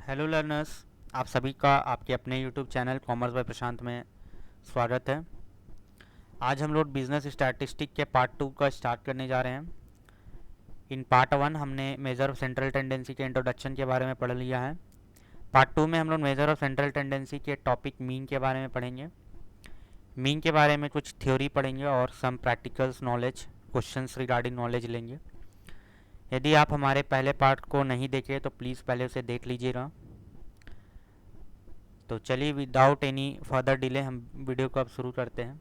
Hello learners, आप सभी का आपके अपने यूट्यूब चैनल कॉमर्स बाय प्रशांत में स्वागत है। आज हम लोग बिजनेस स्टैटिस्टिक के पार्ट 2 का स्टार्ट करने जा रहे हैं। इन पार्ट 1 हमने मेजर ऑफ सेंट्रल टेंडेंसी के इंट्रोडक्शन के बारे में पढ़ लिया है। पार्ट 2 में हम लोग मेजर ऑफ सेंट्रल टेंडेंसी के टॉपिक मीन के बारे में पढ़ेंगे। मीन के बारे में कुछ थ्योरी पढ़ेंगे और some practicals knowledge questions regarding knowledge लेंगे। यदि आप हमारे पहले पार्ट को नहीं देखे तो प्लीज़ पहले उसे देख लीजिएगा। तो चलिए विदाउट एनी फर्दर डिले हम वीडियो को अब शुरू करते हैं।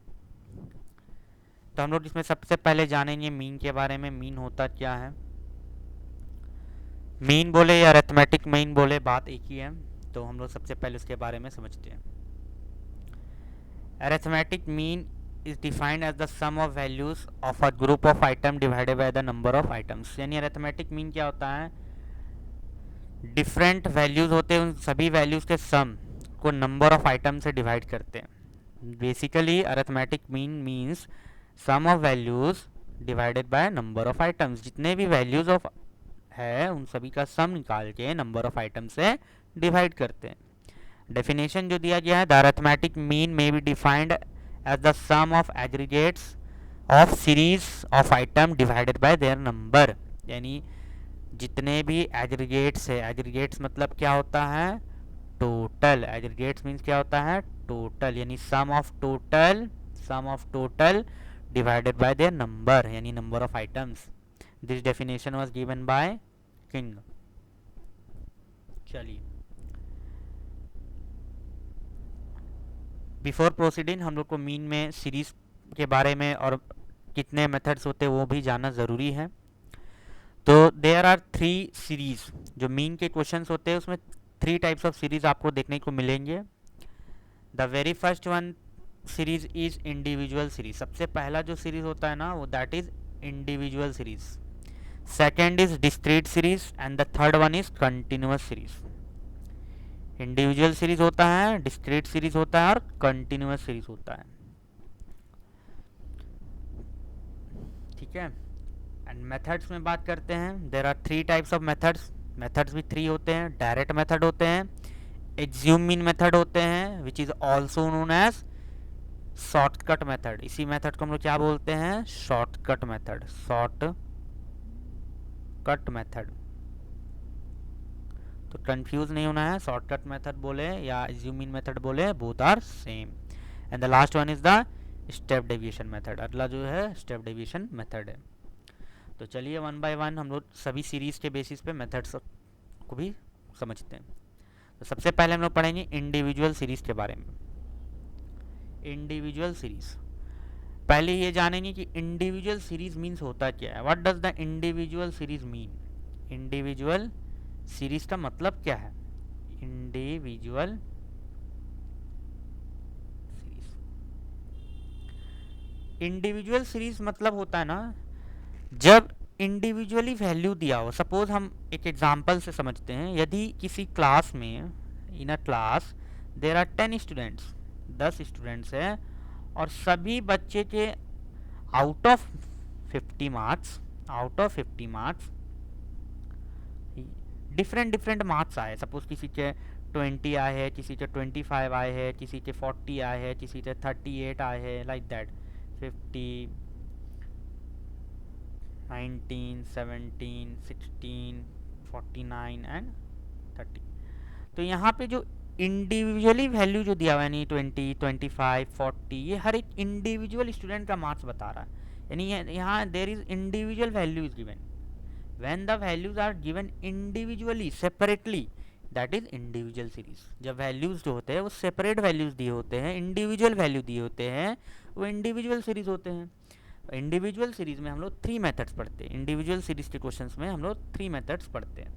तो हम लोग इसमें सबसे पहले जानेंगे मीन के बारे में। मीन होता क्या है? मीन बोले या अरिथमेटिक मीन बोले बात एक ही है। तो हम लोग सबसे पहले उसके बारे में समझते हैं। Arithmetic mean is defined as the sum of values of a group of item divided by the number of items. यानी अरिथमेटिक मीन क्या होता है? डिफरेंट वैल्यूज होते हैं, उन सभी वैल्यूज के सम को नंबर ऑफ आइटम से डिवाइड करते हैं। Basically arithmetic mean means sum of values divided by number of items. जितने भी वैल्यूज ऑफ है उन सभी का सम निकाल के नंबर ऑफ आइटम से डिवाइड करते हैं। डेफिनेशन जो दिया गया है, the arithmetic mean may be defined as the sum of aggregates of series of item divided by their number. यानी जितने भी एग्रीगेट्स है, एग्रीगेट्स मतलब क्या होता है? टोटल। एग्रीगेट्स मीन्स क्या होता है? टोटल। यानी sum of total divided by their number, यानी number of items. This definition was given by King. चलिए, बिफोर प्रोसीडिंग हम लोग को मीन में सीरीज के बारे में और कितने मेथड्स होते हैं वो भी जानना ज़रूरी है। तो देयर आर 3 सीरीज। जो मीन के क्वेश्चंस होते हैं उसमें 3 टाइप्स ऑफ सीरीज आपको देखने को मिलेंगे। The very first one series is individual series. सबसे पहला जो सीरीज होता है ना वो that is individual series. Second is discrete series and the third one is continuous series. Individual series होता है, डिस्क्रीट सीरीज होता है और कंटिन्यूअस सीरीज होता है। ठीक है। एंड मेथड्स में बात करते हैं। There are 3 types of methods. Methods भी 3 होते हैं। डायरेक्ट मेथड होते हैं, एग्ज्यूम मीन मेथड होते हैं which is also known as shortcut method. इसी मेथड को हम लोग क्या बोलते हैं? Shortcut method. Shortcut method. तो कंफ्यूज नहीं होना है, शॉर्टकट मेथड बोले या एग्ज्यूम मीन मेथड बोले, both are same. And the last one is the step deviation method. अगला जो है स्टेप डेविएशन मेथड है। तो चलिए वन बाय वन हम लोग सभी सीरीज के बेसिस पे मेथड्स को भी समझते हैं। तो सबसे पहले हम लोग पढ़ेंगे इंडिविजुअल सीरीज के बारे में। इंडिविजुअल सीरीज, पहले ये जानेंगे कि इंडिविजुअल सीरीज मीन्स होता क्या है। What does the individual series mean? Individual series का मतलब क्या है? इंडिविजुअल सीरीज, इंडिविजुअल सीरीज मतलब होता है ना जब इंडिविजुअली वैल्यू दिया हो। सपोज हम एक एग्जांपल से समझते हैं। यदि किसी क्लास में, in a class there are 10 students, 10 students हैं और सभी बच्चे के out of 50 marks, different different marks आए। सपोज किसी के 20 आए हैं, किसी के 25 आए हैं, किसी के 40 आए हैं, किसी के 38 आए हैं, लाइक दैट। 50, 19, 17, 16, 49 एंड 30। तो यहाँ पे जो इंडिविजुअली वैल्यू जो दिया हुआ है, यानी 20, 25, 40, ये हर एक इंडिविजुअल स्टूडेंट का मार्क्स बता रहा है। यानी यहाँ there is individual value is given. When the values are given individually separately, that is individual series. जब वैल्यूज जो होते हैं वो सेपरेट वैल्यूज दिए होते हैं, इंडिविजुअल वैल्यू दिए होते हैं, वो इंडिविजुअल सीरीज होते हैं। इंडिविजुअल सीरीज में हम लोग 3 मेथड्स पढ़ते हैं। इंडिविजुअल सीरीज के क्वेश्चंस में हम लोग 3 मेथड्स पढ़ते हैं।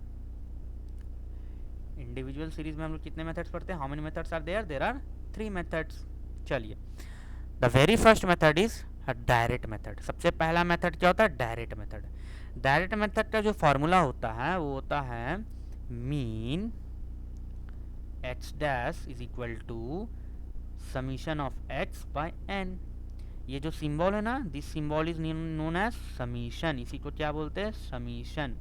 इंडिविजुअल सीरीज में हम लोग कितने मेथड्स पढ़ते हैं? How many methods are there? There are 3 methods. चलिए, the very first method is direct method. सबसे पहला मेथड क्या होता है? Direct method. डायरेक्ट मेथड का जो फॉर्मूला होता है वो होता है mean x dash is equal to summation of x by n. ये जो सिंबल है ना, this symbol is known as summation. इसी को क्या बोलते हैं? समीशन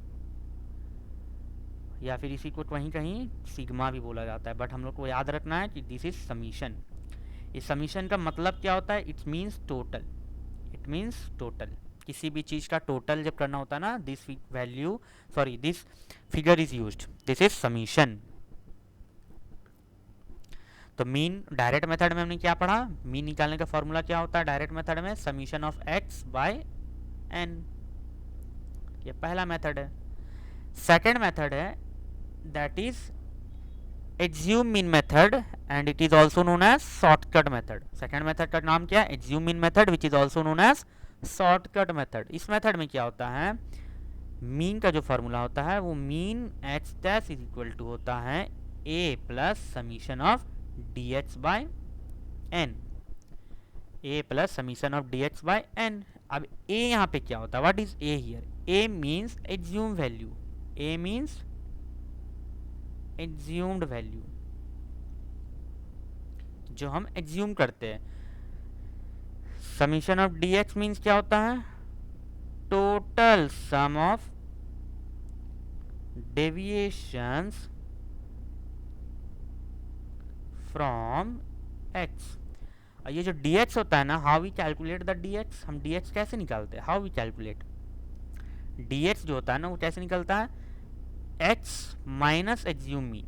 या फिर इसी को कहीं कहीं सिग्मा भी बोला जाता है, बट हम लोग को याद रखना है कि दिस इज समीशन। इस समीशन का मतलब क्या होता है? It means total. It means total. किसी भी चीज़ का टोटल जब करना होता है ना, this value, sorry, this figure is used, this is summation. तो मीन डायरेक्ट मेथड में हमने क्या पढ़ा? मीन निकालने का फॉर्मूला क्या होता है डायरेक्ट मेथड में? Summation of x by n. ये पहला मेथड है। सेकेंड मेथड है that is assume mean method and it is also known as shortcut method. Second method का नाम क्या है? Assume mean method which is also known as shortcut method. इस method में क्या होता है? मीन का जो फॉर्मूला होता है वो mean x dash is equal to होता है a plus summation of d x by n. A plus summation of d x by n. अब ए यहाँ पे क्या होता है? What is a here? A means assume value. A means assumed value, जो हम एक्ज्यूम करते हैं। Summation of d x means क्या होता है? Total sum of deviations from x. और ये जो dx होता है ना, how we calculate the dx, हम dx कैसे निकालते हैं? हाउ वी कैलकुलेट dx जो होता है ना, वो कैसे निकलता है? x minus assume mean,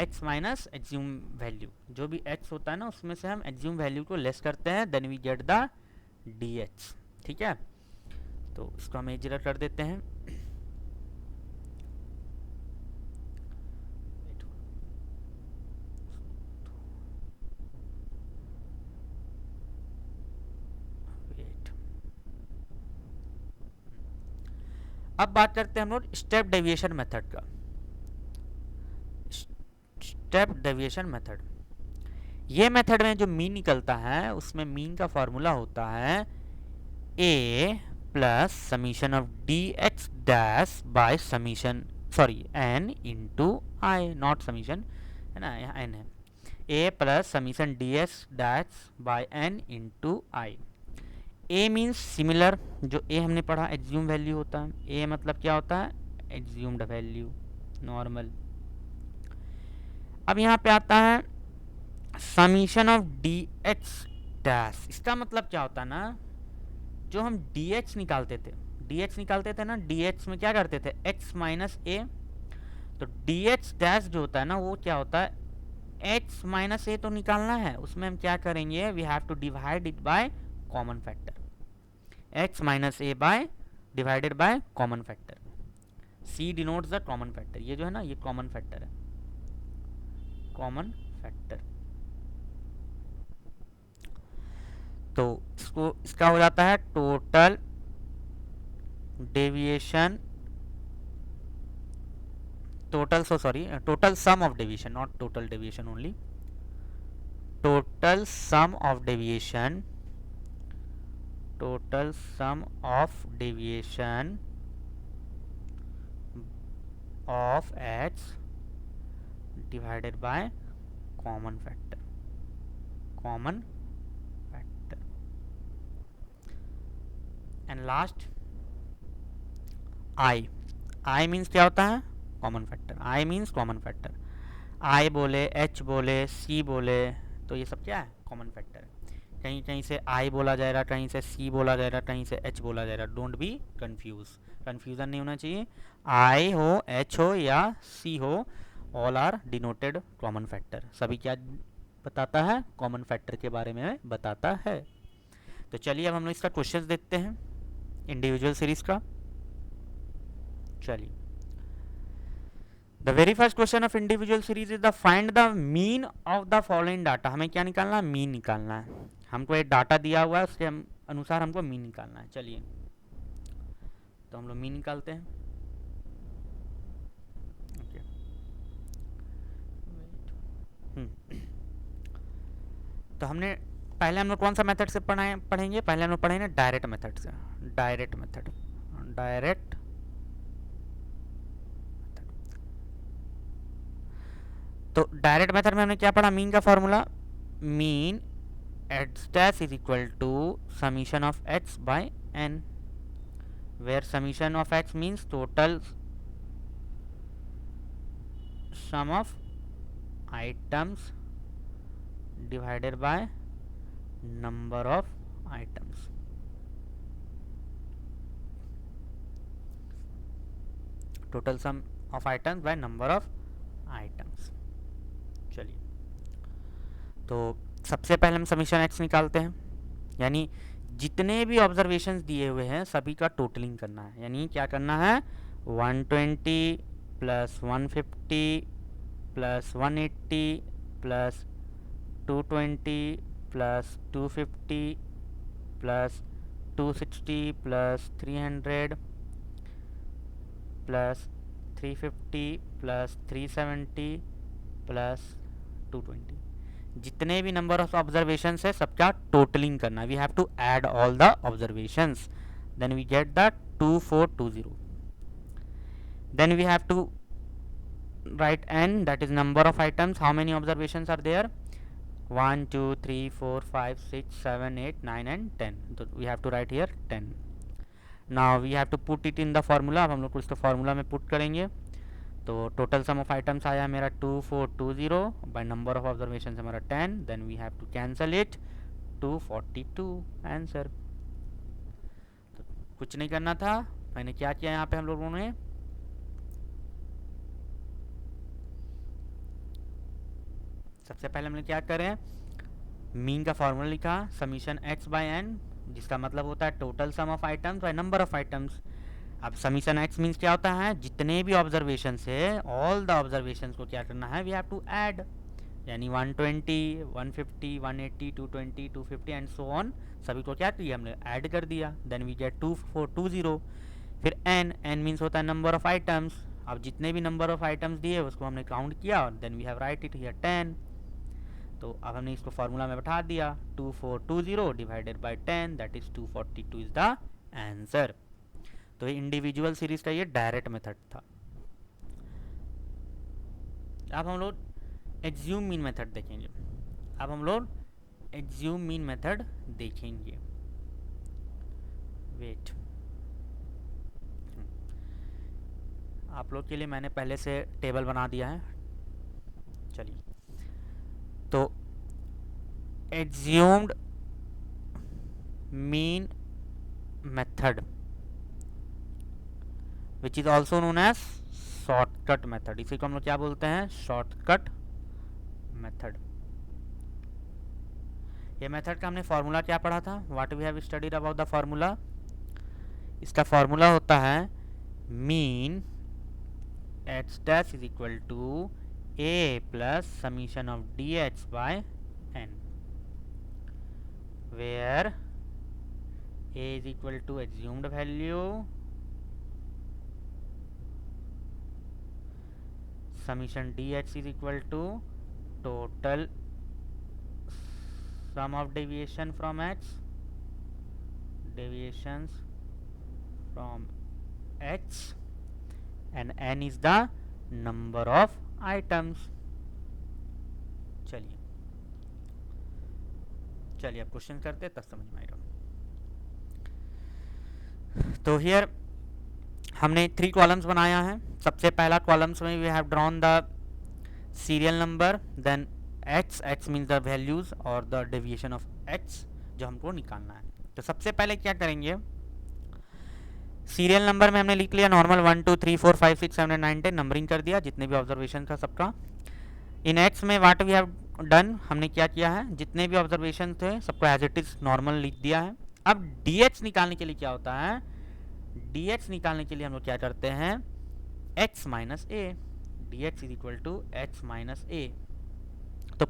x minus assume value. जो भी x होता है ना, उसमें से हम एक्ज्यूम वैल्यू को लेस करते हैं, then we get the dx। ठीक है, तो इसको हम एजरा कर देते हैं। अब बात करते हैं हम लोग स्टेप डेविएशन मेथड का। स्टेप डेविएशन मेथड, ये मेथड में जो मीन निकलता है उसमें मीन का फॉर्मूला होता है a plus summation of d x dash by summation, sorry, n into i, not summation, है ना, यहाँ एन है। A plus summation d x dash by n into i. A means similar, जो a हमने पढ़ा Axiom value होता है। ए मतलब क्या होता है? एक्ज्यूम्ड वैल्यू, नॉर्मल। अब यहाँ पे आता है summation of d x dash. इसका मतलब क्या होता है ना, जो हम डी एक्स निकालते थे ना, डी एक्स में क्या करते थे? X minus a. तो डी एक्स डैश जो होता है ना, वो क्या होता है? एक्स माइनस ए तो निकालना है, उसमें हम क्या करेंगे? We have to divide it by common factor. X minus a by divided by common factor. C denotes the common factor. ये जो है ना, ये कॉमन फैक्टर है, कॉमन फैक्टर। तो इसका हो जाता है total deviation, total sum of deviation, not total deviation only, total sum of deviation, total sum of deviation of x divided by common factor, common factor. And last I. I means क्या होता है? Common factor. I means common factor. I बोले, h बोले, सी बोले, तो ये सब क्या है? कॉमन फैक्टर है। कहीं कहीं से आई बोला जाएगा, कहीं से सी बोला जाएगा, कहीं से एच बोला जाएगा। डोंट बी कंफ्यूज, कंफ्यूजन नहीं होना चाहिए। आई हो, एच हो या सी हो, all are denoted common factor. सभी क्या बताता है? कॉमन फैक्टर के बारे में बताता है। तो चलिए अब हम लोग इसका क्वेश्चन देखते हैं इंडिविजुअल सीरीज का। चलिए, the very first question of individual series is the find the mean of the following data. हमें क्या निकालना है? मीन निकालना है। हमको एक डाटा दिया हुआ है, उसके अनुसार हमको मीन निकालना है। चलिए, तो हम लोग मीन निकालते हैं। तो हमने पहले हम लोग कौन सा मेथड से पढ़ेंगे? पहले हम लोग पढ़ेंगे डायरेक्ट मेथड से। Direct method, direct. तो डायरेक्ट मेथड में हमने क्या पढ़ा? मीन का formula, mean x dash is equal to summation of x by n, where summation of x means total sum of items divided by number of items. Total sum of items by number of items. चलिए, तो सबसे पहले हम summation x निकालते हैं, यानी जितने भी ऑब्जर्वेशंस दिए हुए हैं सभी का टोटलिंग करना है। यानी क्या करना है, 120 plus 150 plus 180 plus 220 plus 250 plus 260 plus 300 plus 350 plus 370 plus 220, जितने भी नंबर ऑफ ऑब्जर्वेशंस है सबका टोटलिंग करना है। We have to add all the observations, then we get the 2420। Then we have to write n, that is number of items. How many observations are there? 1 2 3 4 5 6 7 8 9 and 10. So we have to write here 10. Now we have to put it in the formula. अब हम लोग इसको formula में put करेंगे, तो total sum of items आया मेरा 2420 bye number of observation हमारा 10, then we have to cancel it, 242 answer. तो कुछ नहीं करना था, मैंने क्या किया यहाँ पे हम लोगों ने सबसे पहले हमने क्या करें, मीन का फॉर्मूला लिखा, समीशन एक्स बाय एन, जिसका मतलब होता है total sum of items by number of items. अब समीशन एक्स मीन्स क्या होता है, जितने भी ऑब्जर्वेशन है ऑल द ऑब्जर्वेशन को क्या करना है, वी हैव टू ऐड, यानी 120 150 180 220 250 एंड सो ऑन, सभी को क्या किया हमने ऐड कर दिया, देन वी गेट 2420। फिर एन, एन मीन्स होता है नंबर ऑफ आइटम्स। अब जितने भी नंबर ऑफ आइटम्स दिए उसको हमने काउंट किया, then we have write it here 10। तो अब हमने इसको फार्मूला में बैठा दिया, 2420 divided by 10, that is 242 is the answer. तो ये इंडिविजुअल सीरीज का ये डायरेक्ट मेथड था। अब हम लोग एग्ज्यूम मीन मेथड देखेंगे। अब हम लोग एग्ज्यूम मीन मेथड देखेंगे। वेट, आप लोग के लिए मैंने पहले से टेबल बना दिया है। चलिए, तो assumed mean method which is also known as shortcut method, इसी को हम लोग क्या बोलते हैं, शॉर्टकट मेथड। ये मेथड का हमने फॉर्मूला क्या पढ़ा था, what we have studied about the formula. इसका फॉर्मूला होता है mean h dash is equal to a plus summation of d h by n, where a is equal to assumed value, summation dh is equal to total sum of deviation from h, deviations from h, and n is the number of items। चलिए चलिए अब question करते तब समझ में आएगा। तो here हमने 3 कॉलम्स बनाया है। सबसे पहला कॉलम्स में we have drawn the serial number, then x, x means the values और द डेविएशन ऑफ एक्स जो हमको निकालना है। तो सबसे पहले क्या करेंगे, सीरियल नंबर में हमने लिख लिया नॉर्मल 1 2 3 4 5 6 7 9 10, नंबरिंग कर दिया जितने भी ऑब्जर्वेशन था सबका। इन एक्स में व्हाट वी हैव डन, हमने क्या किया है, जितने भी ऑब्जर्वेशन थे सबको एज इट इज नॉर्मल लिख दिया है। अब डी एच निकालने के लिए क्या होता है, डी एच निकालने के लिए हम लोग क्या करते हैं, x minus a, d h is equal to x minus a. तो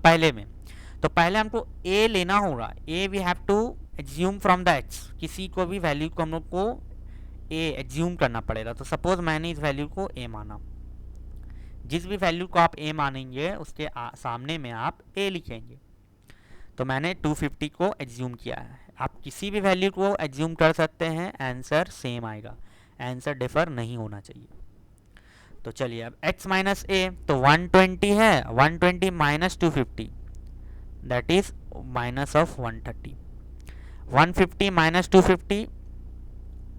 पहले हमको a लेना होगा, a we have to assume from the x, किसी को भी वैल्यू को हम लोग को a एज्यूम करना पड़ेगा। तो सपोज मैंने इस वैल्यू को a माना, जिस भी वैल्यू को आप a मानेंगे उसके सामने में आप a लिखेंगे। तो मैंने 250 को एज्यूम किया है, आप किसी भी वैल्यू को एज्यूम कर सकते हैं, आंसर सेम आएगा, आंसर डिफर नहीं होना चाहिए। तो चलिए अब x माइनस ए, तो 120 है, 120 minus 250 that is minus of 130, 150 minus 250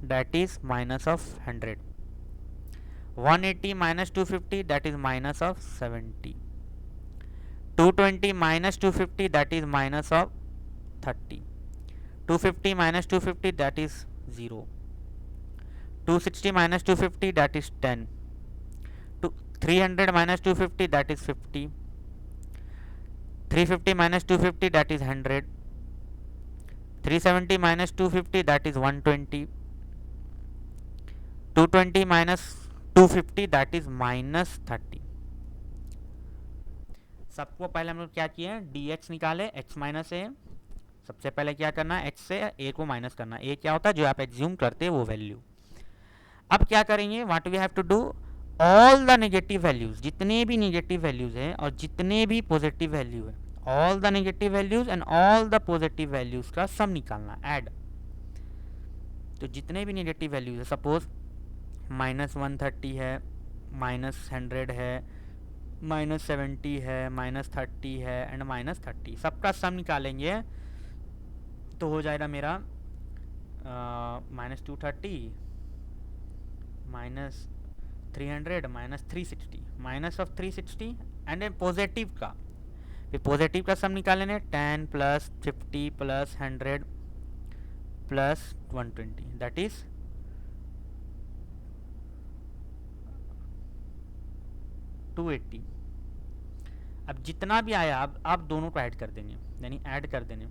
that is minus of 100, 180 minus 250, that is minus of 70. 220 minus 250, that is minus of 30. 250 minus 250, that is 0. 260 minus 250, that is 10. 300 minus 250, that is 50. 350 minus 250, that is 100. 370 minus 250, that is 120. 220 minus 250, that is minus 30. सबको पहले हम लोग क्या किए, D x निकाले, x minus ए. सबसे पहले क्या करना है, एच से ए को माइनस करना. ए क्या होता है, जो आप एज्यूम करते हैं वो वैल्यू. अब क्या करेंगे, what we have to do, all the negative values, जितने भी नेगेटिव वैल्यूज हैं और जितने भी पॉजिटिव वैल्यू है, all the negative values and all the positive values का सम निकालना, ऐड. तो जितने भी नेगेटिव वैल्यूज है, सपोज माइनस 130 है, माइनस 100 है, माइनस 70 है, माइनस 30 है एंड माइनस 30, सबका सम निकालेंगे तो हो जाएगा मेरा minus 230 minus 300 minus 360, minus of 360 and positive का, फिर पॉजिटिव का सम निकालेंगे 10 plus 50 plus 100 plus 120, that is 280. अब जितना भी आया अब आप दोनों को ऐड कर देंगे, यानी ऐड कर देंगे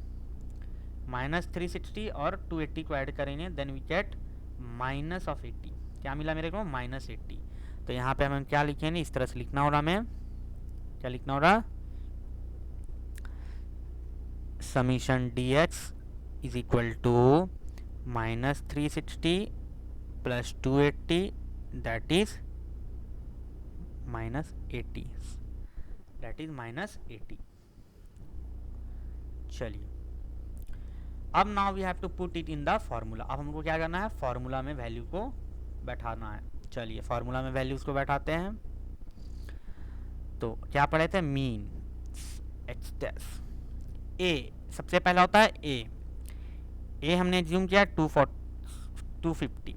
माइनस 360 और 280 को ऐड करेंगे, then we get minus of 80. क्या मिला मेरे को, माइनस 80. तो यहाँ पे हमें क्या लिखेंगे, इस तरह से लिखना हो रहा, हमें क्या लिखना हो रहा, summation d x is equal to minus 360 plus 280, that is minus 80, that is minus 80. चलिए, अब now we have to put it in the formula. अब हमको क्या करना है, फॉर्मूला में वैल्यू को बैठाना है. चलिए फॉर्मूला में वैल्यूज को बैठाते हैं. तो क्या पढ़े थे, मीन एक्स डैश ए, सबसे पहला होता है ए हमने एज्यूम किया 250.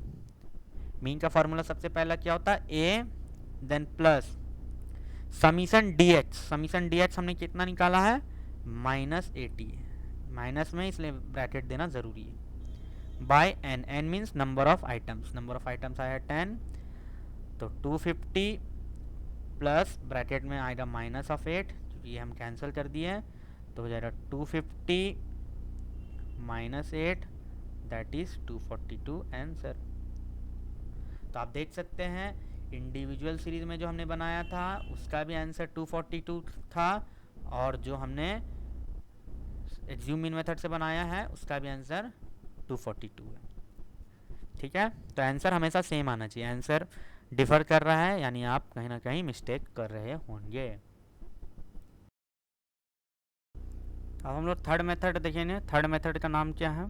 मीन का फॉर्मूला सबसे पहला क्या होता है, a then plus summation d h हमने कितना निकाला है, माइनस 80. माइनस में इसलिए ब्रैकेट देना जरूरी है, by n. N means number of items आया है 10. तो 250 प्लस ब्रैकेट में आएगा माइनस ऑफ 8, क्योंकि ये हम कैंसिल कर दिए हैं, तो हो जाएगा 250 माइनस 8, दैट इज 242 आंसर. तो आप देख सकते हैं इंडिविजुअल सीरीज में जो हमने बनाया था उसका भी आंसर 242 था, और जो हमने एज्यूम मीन मेथड से बनाया है उसका भी आंसर 242 है. ठीक है, तो आंसर हमेशा सेम आना चाहिए. आंसर डिफर कर रहा है यानी आप कहीं ना कहीं मिस्टेक कर रहे होंगे. अब हम लोग थर्ड मेथड देखेंगे. थर्ड मेथड का नाम क्या है,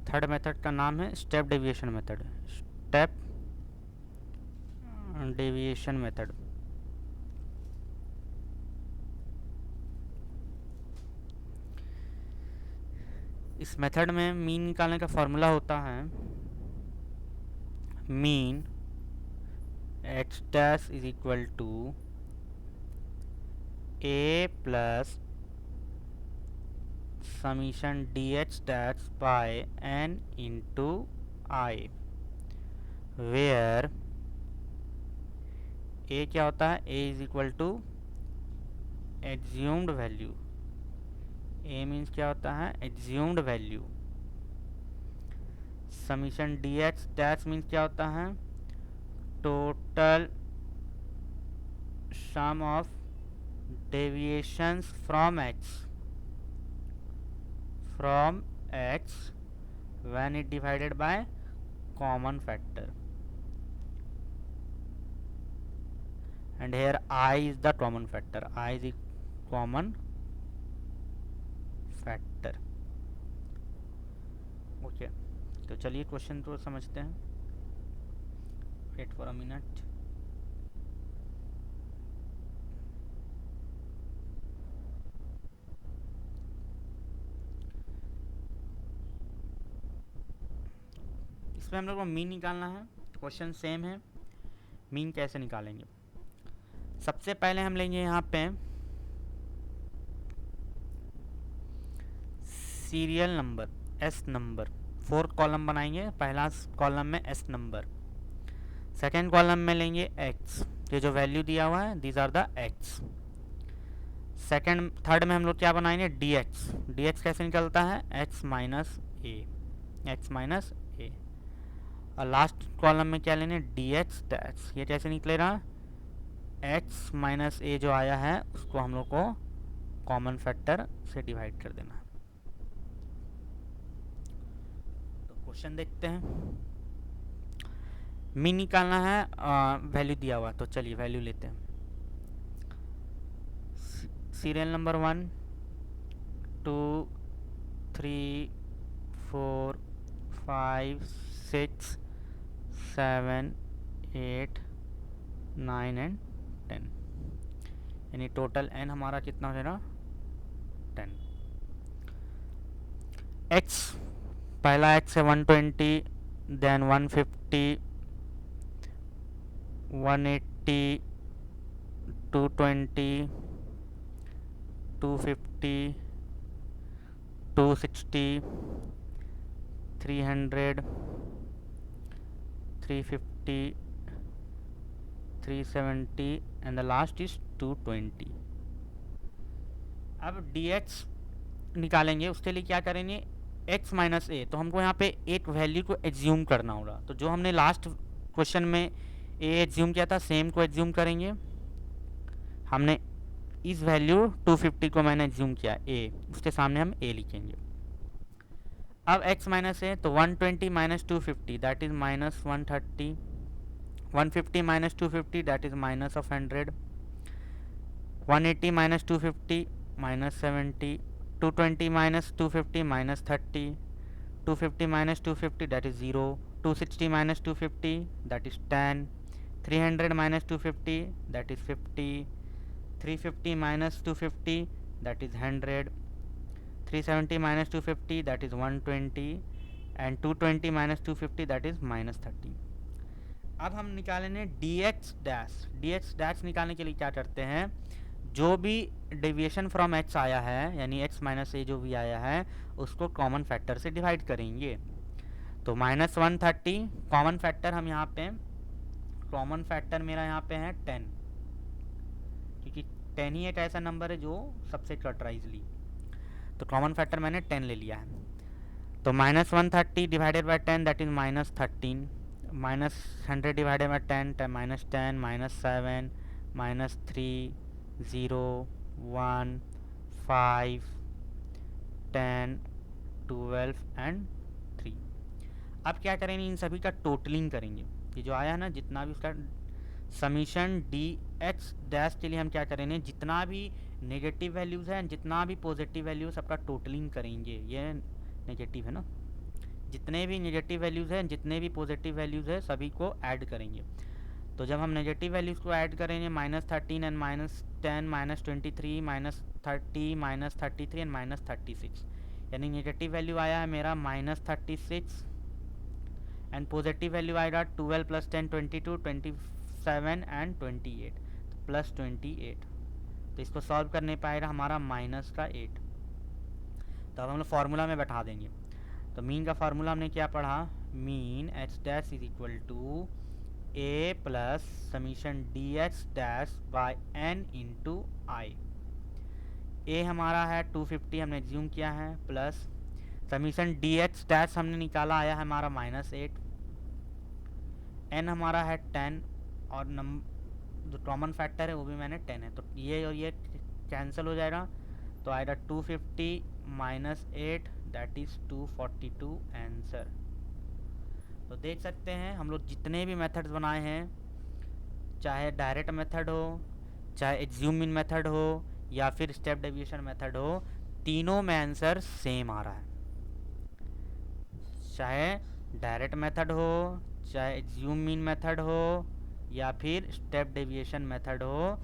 थर्ड मेथड का नाम है step deviation method. Step deviation method. इस मेथड में मीन निकालने का फॉर्मूला होता है, mean x dash is equal to a plus summation d h dash by n into i, where a क्या होता है, a is equal to assumed value. A means क्या होता है, assumed value. Summation d h dash means क्या होता है, total sum of deviations from x when it divided by common factor, and here I is the common factor, I is the common factor. Okay, तो चलिए question तो समझते हैं. Wait for a minute. इसमें हम लोग को मीन निकालना है. तो क्वेश्चन सेम है, मीन कैसे निकालेंगे। सबसे पहले हम लेंगे यहाँ पे serial number S number, 4 column बनाएंगे, पहला कॉलम में एस नंबर, सेकेंड कॉलम में लेंगे एक्स, ये जो वैल्यू दिया हुआ है these are the x. Second third में हम लोग क्या बनाएंगे, डी एक्स, डी एक्स कैसे निकलता है, एक्स माइनस ए, एक्स माइनस ए। और लास्ट कॉलम में क्या लेंगे, डी एक्स डैश, ये कैसे निकलेगा, एक्स माइनस ए जो आया है उसको हम लोग को कॉमन फैक्टर से डिवाइड कर देना। तो क्वेश्चन देखते हैं, मीन निकालना है, वैल्यू दिया हुआ, तो चलिए वैल्यू लेते हैं। सीरियल नंबर 1 2 3 4 5 6 7 8 9 एंड 10, यानी टोटल एन हमारा कितना हो जाएगा 10। एक्स, पहला एक्स है 120, then 150, 180, 220, 250, 260, 300, 350, 370 and the last is 220। अब dx निकालेंगे, उसके लिए क्या करेंगे, x माइनस ए, तो हमको यहाँ पे एक वैल्यू को एज्यूम करना होगा। तो जो हमने लास्ट क्वेश्चन में a एज्यूम किया था सेम को एज्यूम करेंगे। हमने इस वैल्यू 250 को मैंने एज्यूम किया a, उसके सामने हम a लिखेंगे। अब x माइनस है तो 120 minus 250 that is minus 130, 150 minus 250 that is minus of 100, 180 minus 250 minus 70, 220 minus 250 minus 30, 250 minus 250 that is 0, 260 minus 250 that is 10, 300 minus 250 that is 50, 350 minus 250 that is 100, 370 minus 250 that is 120 and 220 minus 250 that is minus 30। अब हम निकालेंगे dx dash, dx dash निकालने के लिए क्या करते हैं, जो भी डेविएशन फ्रॉम x आया है यानी x माइनस ए जो भी आया है उसको कॉमन फैक्टर से डिवाइड करेंगे। तो माइनस 130 कॉमन फैक्टर, हम यहाँ पे कॉमन फैक्टर मेरा यहाँ पे है 10, क्योंकि 10 ही एक ऐसा नंबर है जो सबसे कटराइजली, तो कॉमन फैक्टर मैंने 10 ले लिया है। तो minus 130 divided by 10 that is minus 13, minus 100 divided by 10 minus 10, minus 7, minus 3, 0, 1, 5, 10, 12 and 3। अब क्या करेंगे, इन सभी का टोटलिंग करेंगे, ये जो आया है ना जितना भी उसका समीशन डी एक्स डैश के लिए हम क्या करेंगे, जितना भी नेगेटिव वैल्यूज़ हैं जितना भी पॉजिटिव वैल्यूज सबका टोटलिंग करेंगे। ये नेगेटिव है ना, जितने भी नेगेटिव वैल्यूज़ हैं जितने भी पॉजिटिव वैल्यूज़ है सभी को ऐड करेंगे। तो जब हम नेगेटिव वैल्यूज़ को ऐड करेंगे minus 13 and minus 10 minus 23 minus 30 minus 33 and minus 36, यानी नेगेटिव वैल्यू आया है मेरा माइनस 36 एंड पॉजिटिव वैल्यू आएगा 12 प्लस 10 22, 27 एंड 28, तो प्लस 28। तो इसको सॉल्व करने पाएगा हमारा माइनस का 8। तो अब हम लोग फार्मूला में बैठा देंगे। तो मीन का फार्मूला हमने क्या पढ़ा, mean h dash is equal to a plus summation d x dash by n into i. A हमारा है 250 हमने एज्यूम किया है, plus summation d x dash हमने निकाला आया है हमारा माइनस 8, एन हमारा है 10 और जो कॉमन फैक्टर है वो भी मैंने 10 है, तो ये और ये कैंसिल हो जाएगा, तो आएगा 250 माइनस 8 दैट इज़ 242 आंसर। तो देख सकते हैं हम लोग जितने भी मेथड्स बनाए हैं, चाहे डायरेक्ट मेथड हो, चाहे एज्यूम इन मेथड हो या फिर स्टेप डेविएशन मेथड हो, तीनों में आंसर सेम आ रहा है। चाहे डायरेक्ट मेथड हो, चाहे एज्यूम इन मेथड हो या फिर स्टेप डेविएशन मेथड हो,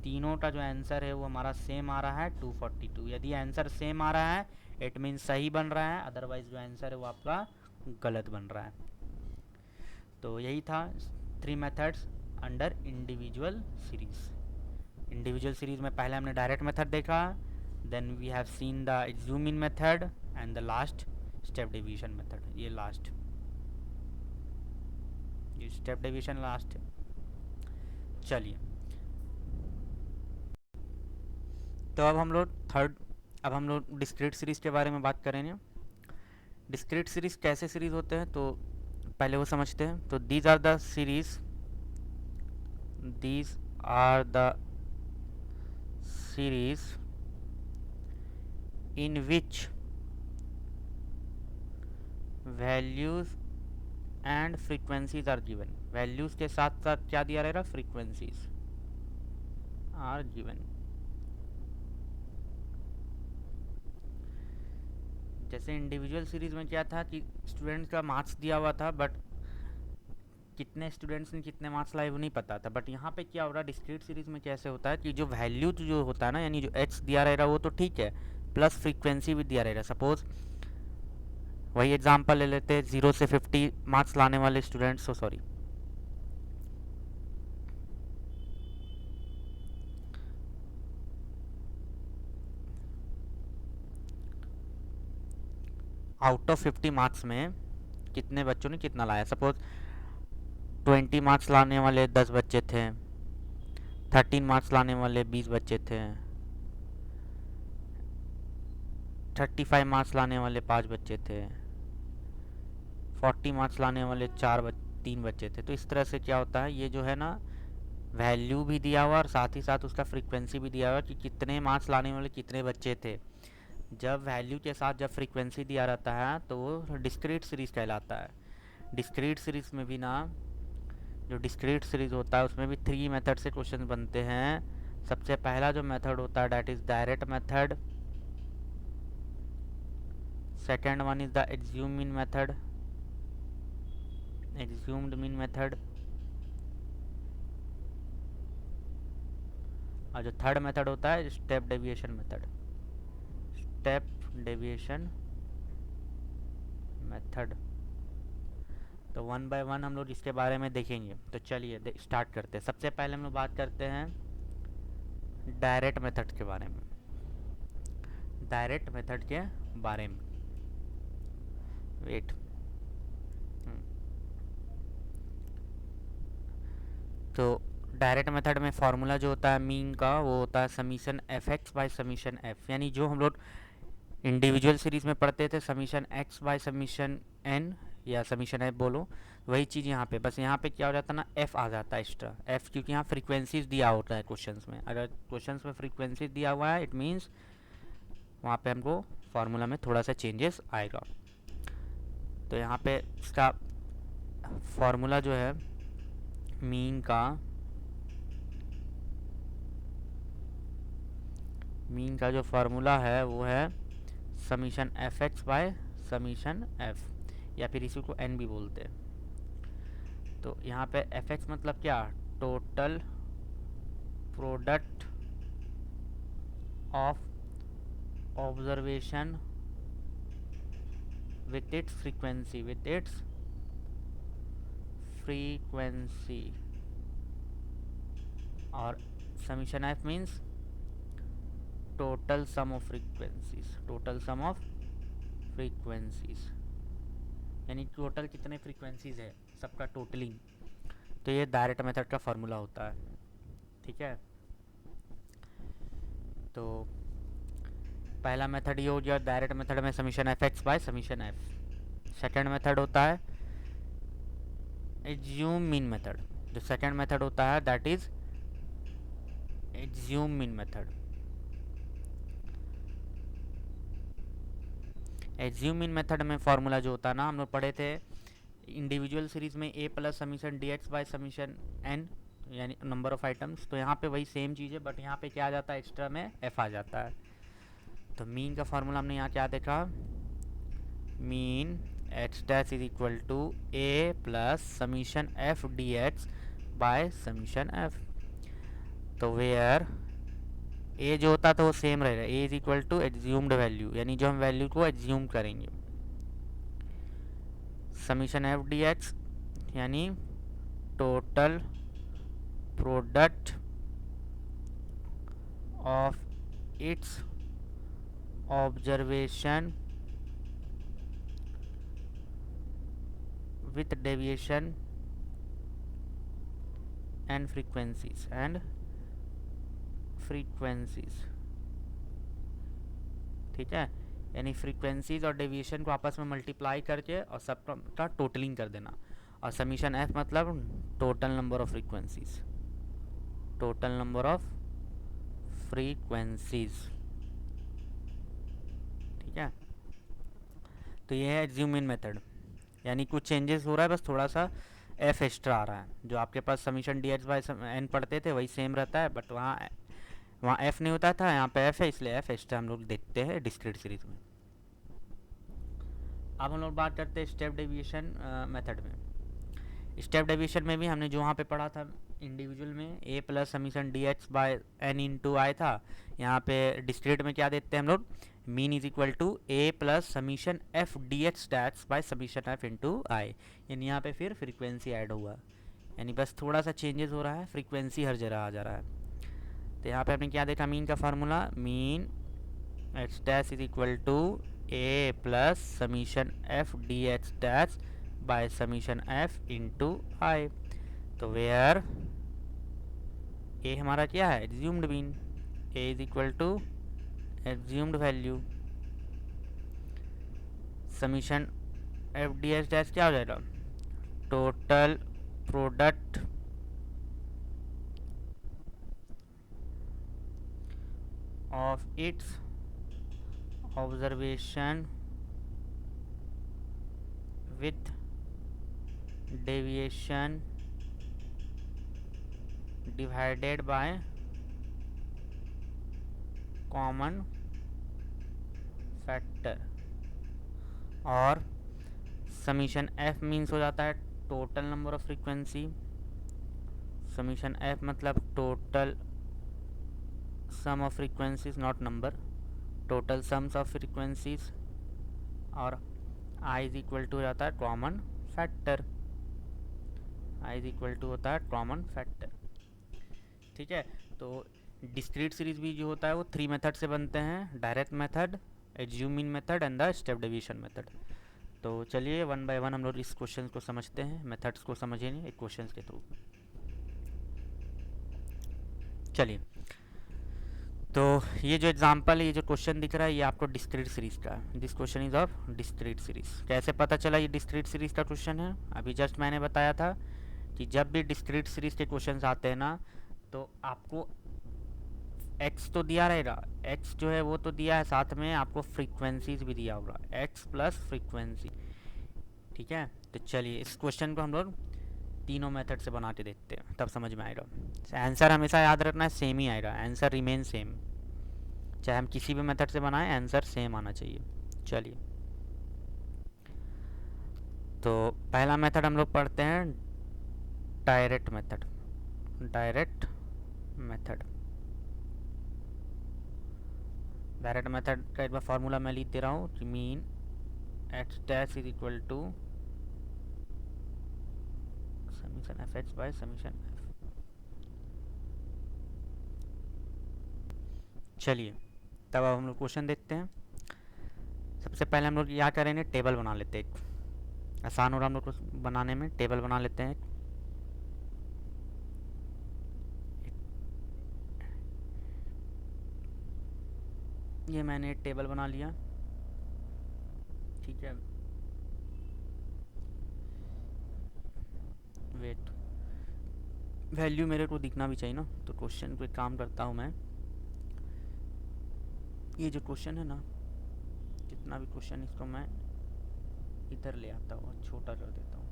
तीनों का जो आंसर है वो हमारा सेम आ रहा है 242। यदि आंसर सेम आ रहा है इट मीन सही बन रहा है, अदरवाइज जो आंसर है वो आपका गलत बन रहा है। तो यही था 3 methods under individual series. Individual series में पहले हमने डायरेक्ट मेथड देखा, then we have seen the assume in method and the last step division method. ये लास्ट, ये स्टेप डिवीजन लास्ट है। चलिए, तो अब हम लोग डिस्क्रीट सीरीज के बारे में बात करेंगे। डिस्क्रीट सीरीज कैसे सीरीज होते हैं तो पहले वो समझते हैं। तो these are the series in which values and frequencies are given. Values के साथ साथ क्या दिया रहेगा, फ्रीक्वेंसीज आर गिवन। जैसे इंडिविजुअल सीरीज में क्या था कि स्टूडेंट्स का मार्क्स दिया हुआ था, बट कितने स्टूडेंट्स ने कितने मार्क्स लाए वो नहीं पता था। बट यहाँ पे क्या हो रहा है, डिस्क्रीट सीरीज में कैसे होता है कि जो वैल्यू जो होता है ना, यानी जो एच दिया रहेगा वो तो ठीक है, प्लस फ्रीक्वेंसी भी दिया रहेगा। सपोज वही एग्जांपल ले लेते हैं, 0 से 50 मार्क्स लाने वाले students, sorry out of 50 marks में कितने बच्चों ने कितना लाया। सपोज 20 मार्क्स लाने वाले 10 बच्चे थे, 13 मार्क्स लाने वाले 20 बच्चे थे, 35 मार्क्स लाने वाले 5 बच्चे थे, 40 मार्क्स लाने वाले 3 बच्चे थे। तो इस तरह से क्या होता है, ये जो है ना वैल्यू भी दिया हुआ और साथ ही साथ उसका फ्रीक्वेंसी भी दिया हुआ कि कितने मार्क्स लाने वाले कितने बच्चे थे। जब वैल्यू के साथ जब फ्रीक्वेंसी दिया रहता है तो वो डिस्क्रीट सीरीज कहलाता है। डिस्क्रीट सीरीज में भी ना, जो डिस्क्रीट सीरीज होता है उसमें भी 3 मेथड से क्वेश्चन बनते हैं। सबसे पहला जो मेथड होता है that is direct method, second one is the assume in method, assumed mean method, और जो थर्ड मेथड होता है step deviation method, step deviation method. तो वन बाय वन हम लोग इसके बारे में देखेंगे। तो चलिए स्टार्ट करते हैं। सबसे पहले हम लोग बात करते हैं डायरेक्ट मेथड के बारे में। डायरेक्ट मेथड के बारे में वेट, तो डायरेक्ट मेथड में फॉर्मूला जो होता है मीन का वो होता है summation f x by summation f. यानी जो हम लोग इंडिविजुअल सीरीज में पढ़ते थे summation x by summation n या समीशन एफ बोलो, वही चीज़ यहाँ पे, बस यहाँ पे क्या हो जाता है ना, एफ आ जाता है एक्स्ट्रा। एफ क्योंकि यहाँ फ्रीक्वेंसीज दिया होता है क्वेश्चंस में। अगर क्वेश्चंस में फ्रीक्वेंसीज दिया हुआ है इट मीन्स वहाँ पे हमको फार्मूला में थोड़ा सा चेंजेस आएगा। तो यहाँ पे इसका फार्मूला जो है मीन का जो फार्मूला है वो है summation f x by summation F, या फिर इसी को एन भी बोलते हैं। तो यहाँ पे एफ एक्स मतलब क्या, total product of observation with its frequency, और summation f means total sum of frequencies, यानी टोटल कितने फ्रीक्वेंसीज है सबका टोटलिंग। तो ये डायरेक्ट मेथड का फार्मूला होता है, ठीक है। तो पहला मेथड ये हो गया डायरेक्ट मेथड में summation f x by summation F. Second method होता है एज्यूम मीन मेथड। जो सेकेंड मेथड होता है that is assume mean method. Assume mean method में फॉर्मूला जो होता है ना, हम लोग पढ़े थे इंडिविजुअल सीरीज में a plus summation d x by summation n, यानी नंबर ऑफ आइटम्स। तो यहाँ पे वही सेम चीज़ है, बट यहाँ पे क्या आ जाता है, एक्स्ट्रा में एफ आ जाता है। तो मीन का फॉर्मूला हमने यहाँ क्या देखा, mean x dash is equal to a plus summation f d x by summation f. तो वेयर ए जो होता तो वो सेम रहेगा, a is equal to assumed value, यानी जो हम वैल्यू को एज्यूम करेंगे, समीशन एफ डी एक्स यानी total product of its observation with deviation and frequencies ठीक है, यानी फ्रीक्वेंसीज और डेविएशन को आपस में मल्टीप्लाई करके और सबका टोटलिंग कर देना। और समीशन एफ मतलब total number of frequencies, total number of frequencies. ठीक है, तो ये है ज़ूम इन मेथड, यानी कुछ चेंजेस हो रहा है, बस थोड़ा सा एफ एक्स्ट्रा आ रहा है। जो आपके पास summation d h by n पढ़ते थे वही सेम रहता है, बट वहाँ एफ नहीं होता था, यहाँ पे एफ है, इसलिए एफ एक्स्ट्रा हम लोग देखते हैं डिस्क्रीट सीरीज में। अब हम लोग बात करते हैं स्टेप डेविएशन मेथड में। स्टेप डेविएशन में भी हमने जो वहाँ पे पढ़ा था इंडिविजुअल में a plus summation d h by n into i था, यहाँ पे डिस्क्रीट में क्या देते हैं हम लोग, mean is equal to a plus summation f d h stats by summation f into i. यानी यहाँ पे फिर फ्रीक्वेंसी ऐड हुआ, यानी बस थोड़ा सा चेंजेस हो रहा है, फ्रीक्वेंसी हर जगह आ जा रहा है। तो यहाँ पे आपने क्या देखा, मीन का formula, mean h dash is equal to a plus summation f d h dash by summation f into i. तो वेयर ए हमारा क्या है, assumed mean, a is equal to assumed value, summation f d h dash क्या हो जाएगा, total product of its observation with deviation divided by common factor। और summation f means हो जाता है total number of frequency, summation f मतलब total sum of frequencies not number, total sums of frequencies, और i is equal to हो जाता है common factor, i is equal to होता है कॉमन फैक्टर। ठीक है, तो डिस्क्रीट सीरीज भी जो होता है वो 3 मेथड से बनते हैं, direct method, assume in method and the step deviation method. तो चलिए वन बाय वन हम लोग इस क्वेश्चन को समझते हैं, मेथड्स को समझेंगे एक क्वेश्चन के थ्रू। चलिए, तो ये जो एग्जांपल है, ये जो क्वेश्चन दिख रहा है, ये आपको डिस्क्रीट सीरीज का है। This question is of discrete series. कैसे पता चला ये डिस्क्रीट सीरीज का क्वेश्चन है, अभी जस्ट मैंने बताया था कि जब भी डिस्क्रीट सीरीज के क्वेश्चन आते हैं ना, तो आपको x तो दिया रहेगा, x जो है वो तो दिया है, साथ में आपको फ्रीक्वेंसीज भी दिया होगा, x प्लस फ्रीक्वेंसी। ठीक है, तो चलिए इस क्वेश्चन को हम लोग तीनों मेथड से बना के देखते हैं, तब समझ में आएगा। आंसर हमेशा याद रखना है, सेम ही आएगा, आंसर रिमेन सेम, चाहे हम किसी भी मेथड से बनाएं आंसर सेम आना चाहिए। चलिए, तो पहला मेथड हम लोग पढ़ते हैं direct method. Direct method, direct method का एक बार फार्मूला मैं लिख दे रहा हूँ कि mean x dash is equal to summation f x by summation f. चलिए, तब अब हम लोग क्वेश्चन देखते हैं। सबसे पहले हम लोग क्या करेंगे, टेबल बना लेते हैं, आसान हो रहा हम लोग को बनाने में, टेबल बना लेते हैं। ये मैंने एक टेबल बना लिया, ठीक है। वेट, वैल्यू मेरे को दिखना भी चाहिए ना, तो क्वेश्चन को एक काम करता हूँ मैं, ये जो क्वेश्चन है ना, जितना भी क्वेश्चन इसको मैं इधर ले आता हूँ, छोटा कर देता हूँ,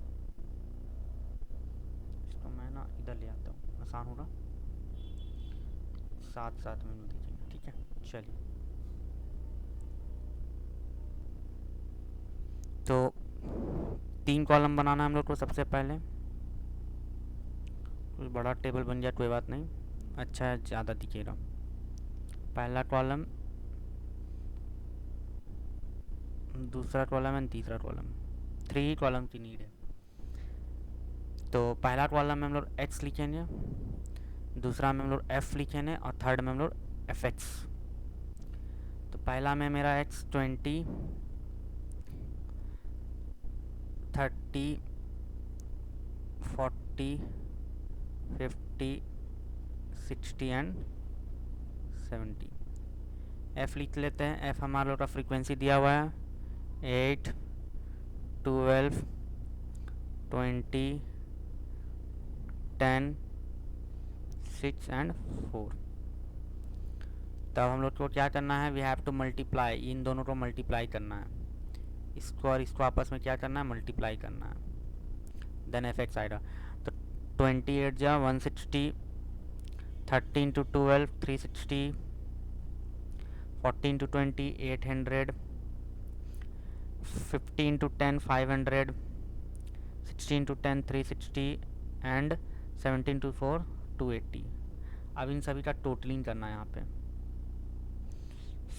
इसको मैं ना इधर ले आता हूँ, आसान होगा, साथ साथ में देखेंगे। ठीक है, चलिए, तो 3 कॉलम बनाना है हम लोग को। सबसे पहले कुछ बड़ा टेबल बन जाए कोई बात नहीं, अच्छा है, ज़्यादा दिखेगा। पहला कॉलम, दूसरा कॉलम एंड तीसरा कॉलम, 3 कॉलम की नीड है। तो पहला कॉलम में हम लोग x लिखेंगे, दूसरा में हम लोग f लिखेंगे और थर्ड में हम लोग fx। तो पहला में मेरा x 20, 30, 40, 50, 60 एंड 70। f लिख लेते हैं। f हमारा लोग का फ्रीक्वेंसी दिया हुआ है 8, 12, 20, 10, 6 एंड 4। तब हम लोग को क्या करना है, वी हैव टू मल्टीप्लाई, इन दोनों को मल्टीप्लाई करना है, इसको और इसको आपस में क्या करना है, मल्टीप्लाई करना है, देन एफ एक्स आएगा। तो 28 जा 160, 13 to 12 360, 14 to 20 800, 15 to 10 500, 16 to 10 360 and 17 to 4 280। अब इन सभी का टोटलिंग करना है यहाँ पे।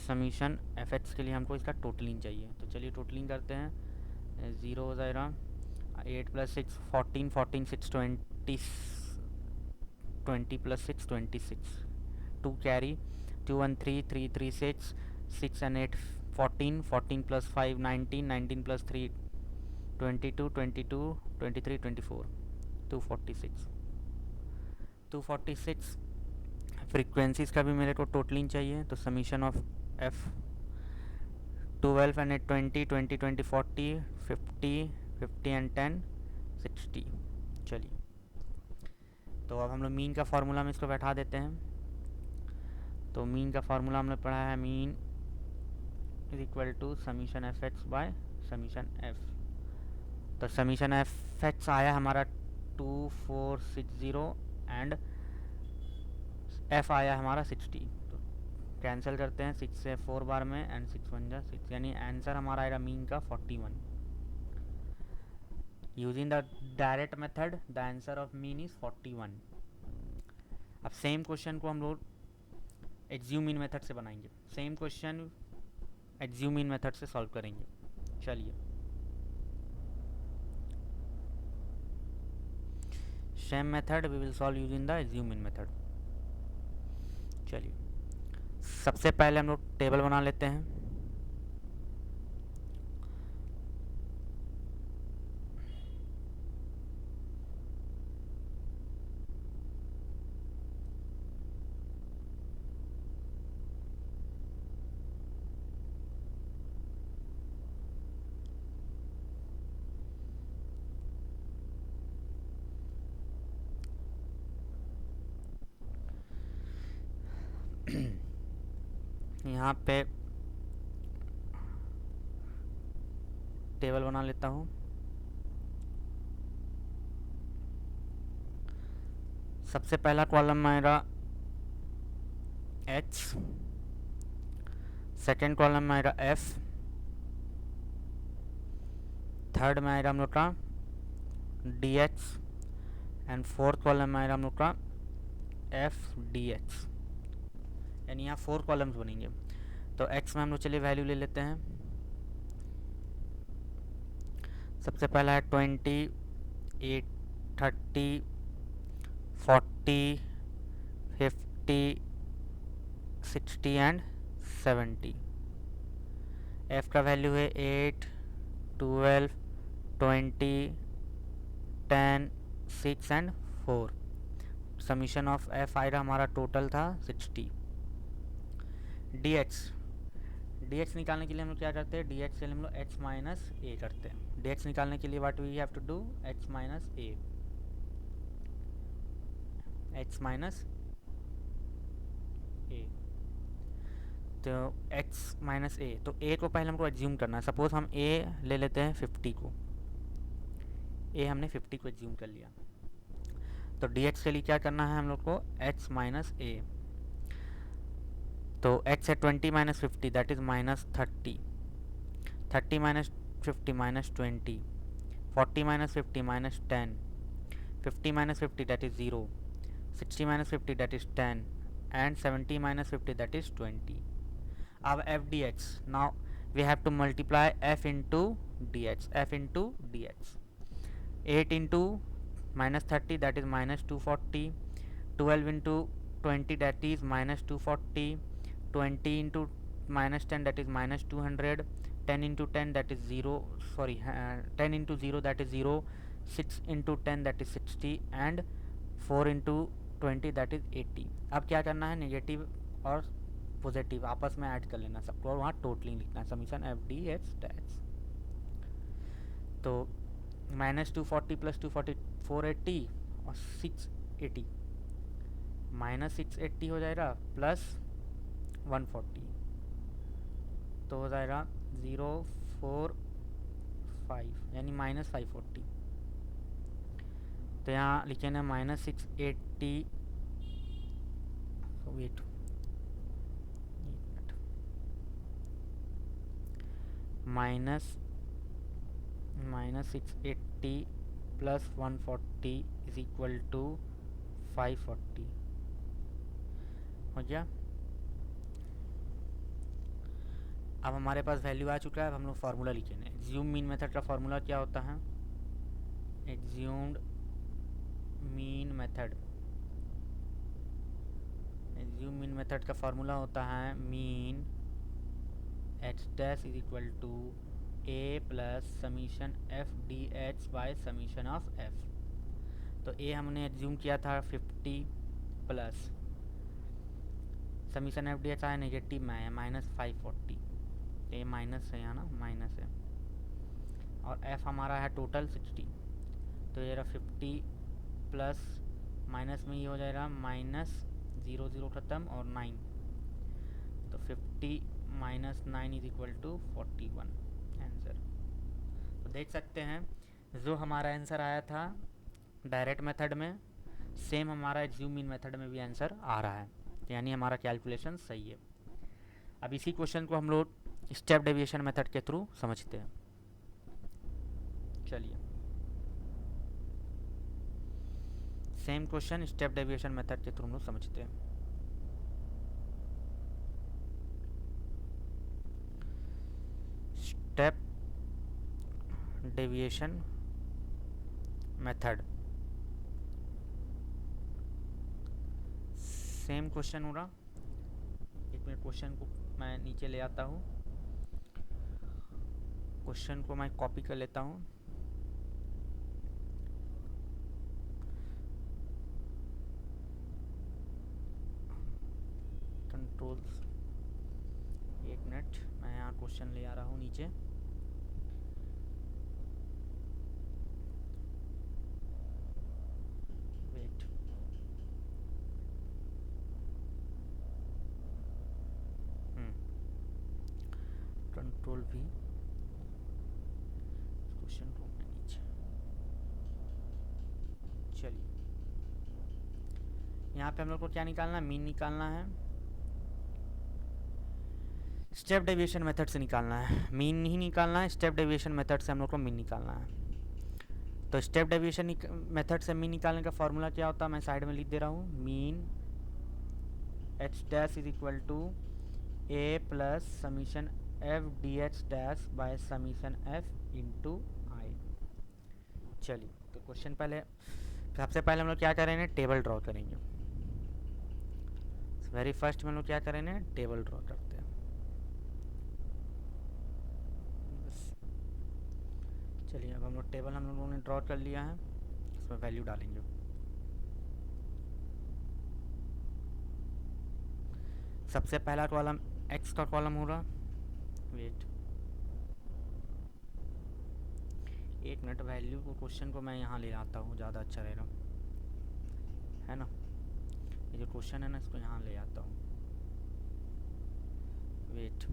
समीशन एफ एक्स के लिए हमको इसका टोटलिंग चाहिए, तो चलिए टोटलिंग करते हैं। 0 हो जाएगा 8 + 6 14, 14 6 20, 20 + 6 26, 2 कैरी, 2 1 3 3 3 6, 6 and 8 14, 14 + 5 19, 19 + 3 22, 22 23 24, 246। 246 फ्रीक्वेंसीज का भी मेरे को टोटलिंग चाहिए, तो summation of F 12 and 8 20, 20 20 40, 50 50 and 10 60। चलिए, तो अब हम लोग मीन का फार्मूला में इसको बैठा देते हैं। तो मीन का फार्मूला हमने पढ़ा है, mean is equal to summation f x by summation f. तो समीशन एफ एक्स आया हमारा 2460 एंड एफ आया हमारा 60। तो कैंसिल करते हैं 6 से 4 बार में एंड 6 1 जा 6, यानी आंसर हमारा आएगा मीन का 41। Using the direct method the answer of mean is 41। अब सेम क्वेश्चन को हम लोग एग्ज्यूम मीन मेथड से बनाएंगे, same question assume mean method से सॉल्व करेंगे। चलिए, same method we will solve using the assume mean method. चलिए, सबसे पहले हम लोग टेबल बना लेते हैं। यहाँ पे टेबल बना लेता हूँ। सबसे पहला कॉलम में आएगा एच, सेकेंड कॉलम में आएगा एफ, थर्ड में आएगा हम लोग का D H and fourth column में आएगा हम लोग का एफ डी एच, यानी यहाँ 4 कॉलम्स बनेंगे। तो x में हम लोग चलिए वैल्यू ले लेते हैं। सबसे पहला है 20, 8, 30, 40, 50, 60 एंड 70। f का वैल्यू है 8, 12, 20, 10, 6 एंड 4। समीशन ऑफ f आएगा हमारा टोटल था 60। dx निकालने के लिए हम लोग क्या करते हैं, dx के लिए हम लोग x माइनस ए करते हैं। dx निकालने के लिए what we have to do, x minus a, x minus a. तो x माइनस ए, तो a को पहले हमको एज्यूम करना है। सपोज हम a ले लेते हैं 50 को, a हमने 50 को एज्यूम कर लिया। तो dx के लिए क्या करना है हम लोग को, x माइनस ए। तो x है 20 minus 50 that is minus 30, 30 minus 50 minus 20, 40 minus 50 minus 10, 50 minus 50 that is 0, 60 minus 50 that is 10 and 70 minus 50 that is 20। अब f dx, now we have to multiply f into d h, f into d h. 8 into -30 that is -240, 12 into 20 that is -240, 20 into -10 that is -200, 10 into 10 that is 0, sorry 10 into 0 that is 0, 6 into 10 that is 60 and 4 into 20 that is 80। अब क्या करना है, negative और positive आपस में add कर लेना सबको और वहाँ टोटलिंग लिखना है, summation f d h dash. तो -240 + 240 480 और 680 -680 हो जाएगा प्लस 140 तो हो जाएगा 045 यानी -540। तो यहाँ लिखे ना -680, वेट -680 + 140 = 540 हो गया। अब हमारे पास वैल्यू आ चुका है, अब हम लोग फार्मूला लिखेंगे। एग्ज्यूम मीन मेथड का फार्मूला क्या होता है, exhumed mean method, एग्ज्यूम mean method का फार्मूला होता है mean h dash = a + summation f d h by summation of F. तो a हमने एग्ज्यूम किया था 50 plus summation f d H आया नेगेटिव में है -540, ए माइनस है यहाँ ना, माइनस है, और f हमारा है टोटल 60। तो ये रहा 50 प्लस माइनस में ये हो जाएगा -0 ख़त्म और 9, तो 50 - 9 = 41 आंसर। तो देख सकते हैं जो हमारा आंसर आया था डायरेक्ट मेथड में, सेम हमारा एग्ज्यूम मीन मेथड में भी आंसर आ रहा है, यानी हमारा कैलकुलेशन सही है। अब इसी क्वेश्चन को हम लोग स्टेप डेविएशन मेथड के थ्रू समझते हैं। चलिए same question step deviation method के थ्रू हम लोग समझते हैं। Step deviation method, same question हो रहा। एक मिनट, क्वेश्चन को मैं नीचे ले आता हूँ, क्वेश्चन को मैं कॉपी कर लेता हूँ। कंट्रोल्स, एक मिनट, मैं यहाँ क्वेश्चन ले आ रहा हूँ नीचे। वेट, कंट्रोल भी, क्वेश्चन को मैं नीचे, चलिए यहाँ पे हम लोग को क्या निकालना है, मीन निकालना है। स्टेप डेविएशन मेथड से निकालना है, मीन नहीं निकालना है, स्टेप डेविएशन मेथड से हम लोग को मीन निकालना है। तो स्टेप डेविएशन मेथड से मीन निकालने का फॉर्मूला क्या होता है, मैं साइड में लिख दे रहा हूँ, mean h dash = a + summation f d h dash by summation f into i. चलिए तो क्वेश्चन पहले, सबसे पहले हम लोग क्या करेंगे, टेबल ड्रॉ करेंगे। वेरी फर्स्ट में हम लोग क्या करेंगे, टेबल ड्रॉ करते हैं। चलिए अब हम लोग टेबल हम लोगों ने ड्रॉ कर लिया है, इसमें वैल्यू डालेंगे। सबसे पहला कॉलम एक्स का कॉलम होगा, वेट एक मिनट, वैल्यू को क्वेश्चन को मैं यहाँ ले आता हूँ, ज़्यादा अच्छा रहेगा, है ना। ये जो क्वेश्चन है ना, इसको यहाँ ले आता हूँ, वेट,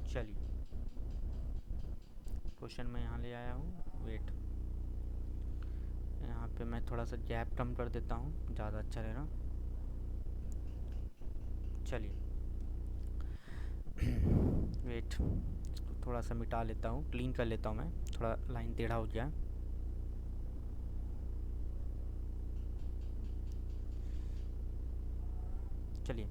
चलिए क्वेश्चन मैं यहाँ ले आया हूँ, वेट यहाँ पे मैं थोड़ा सा गैप कम कर देता हूँ, ज़्यादा अच्छा रहेगा। चलिए वेट, थोड़ा सा मिटा लेता हूँ, क्लीन कर लेता हूँ, मैं थोड़ा लाइन टेढ़ा हो गया। चलिए,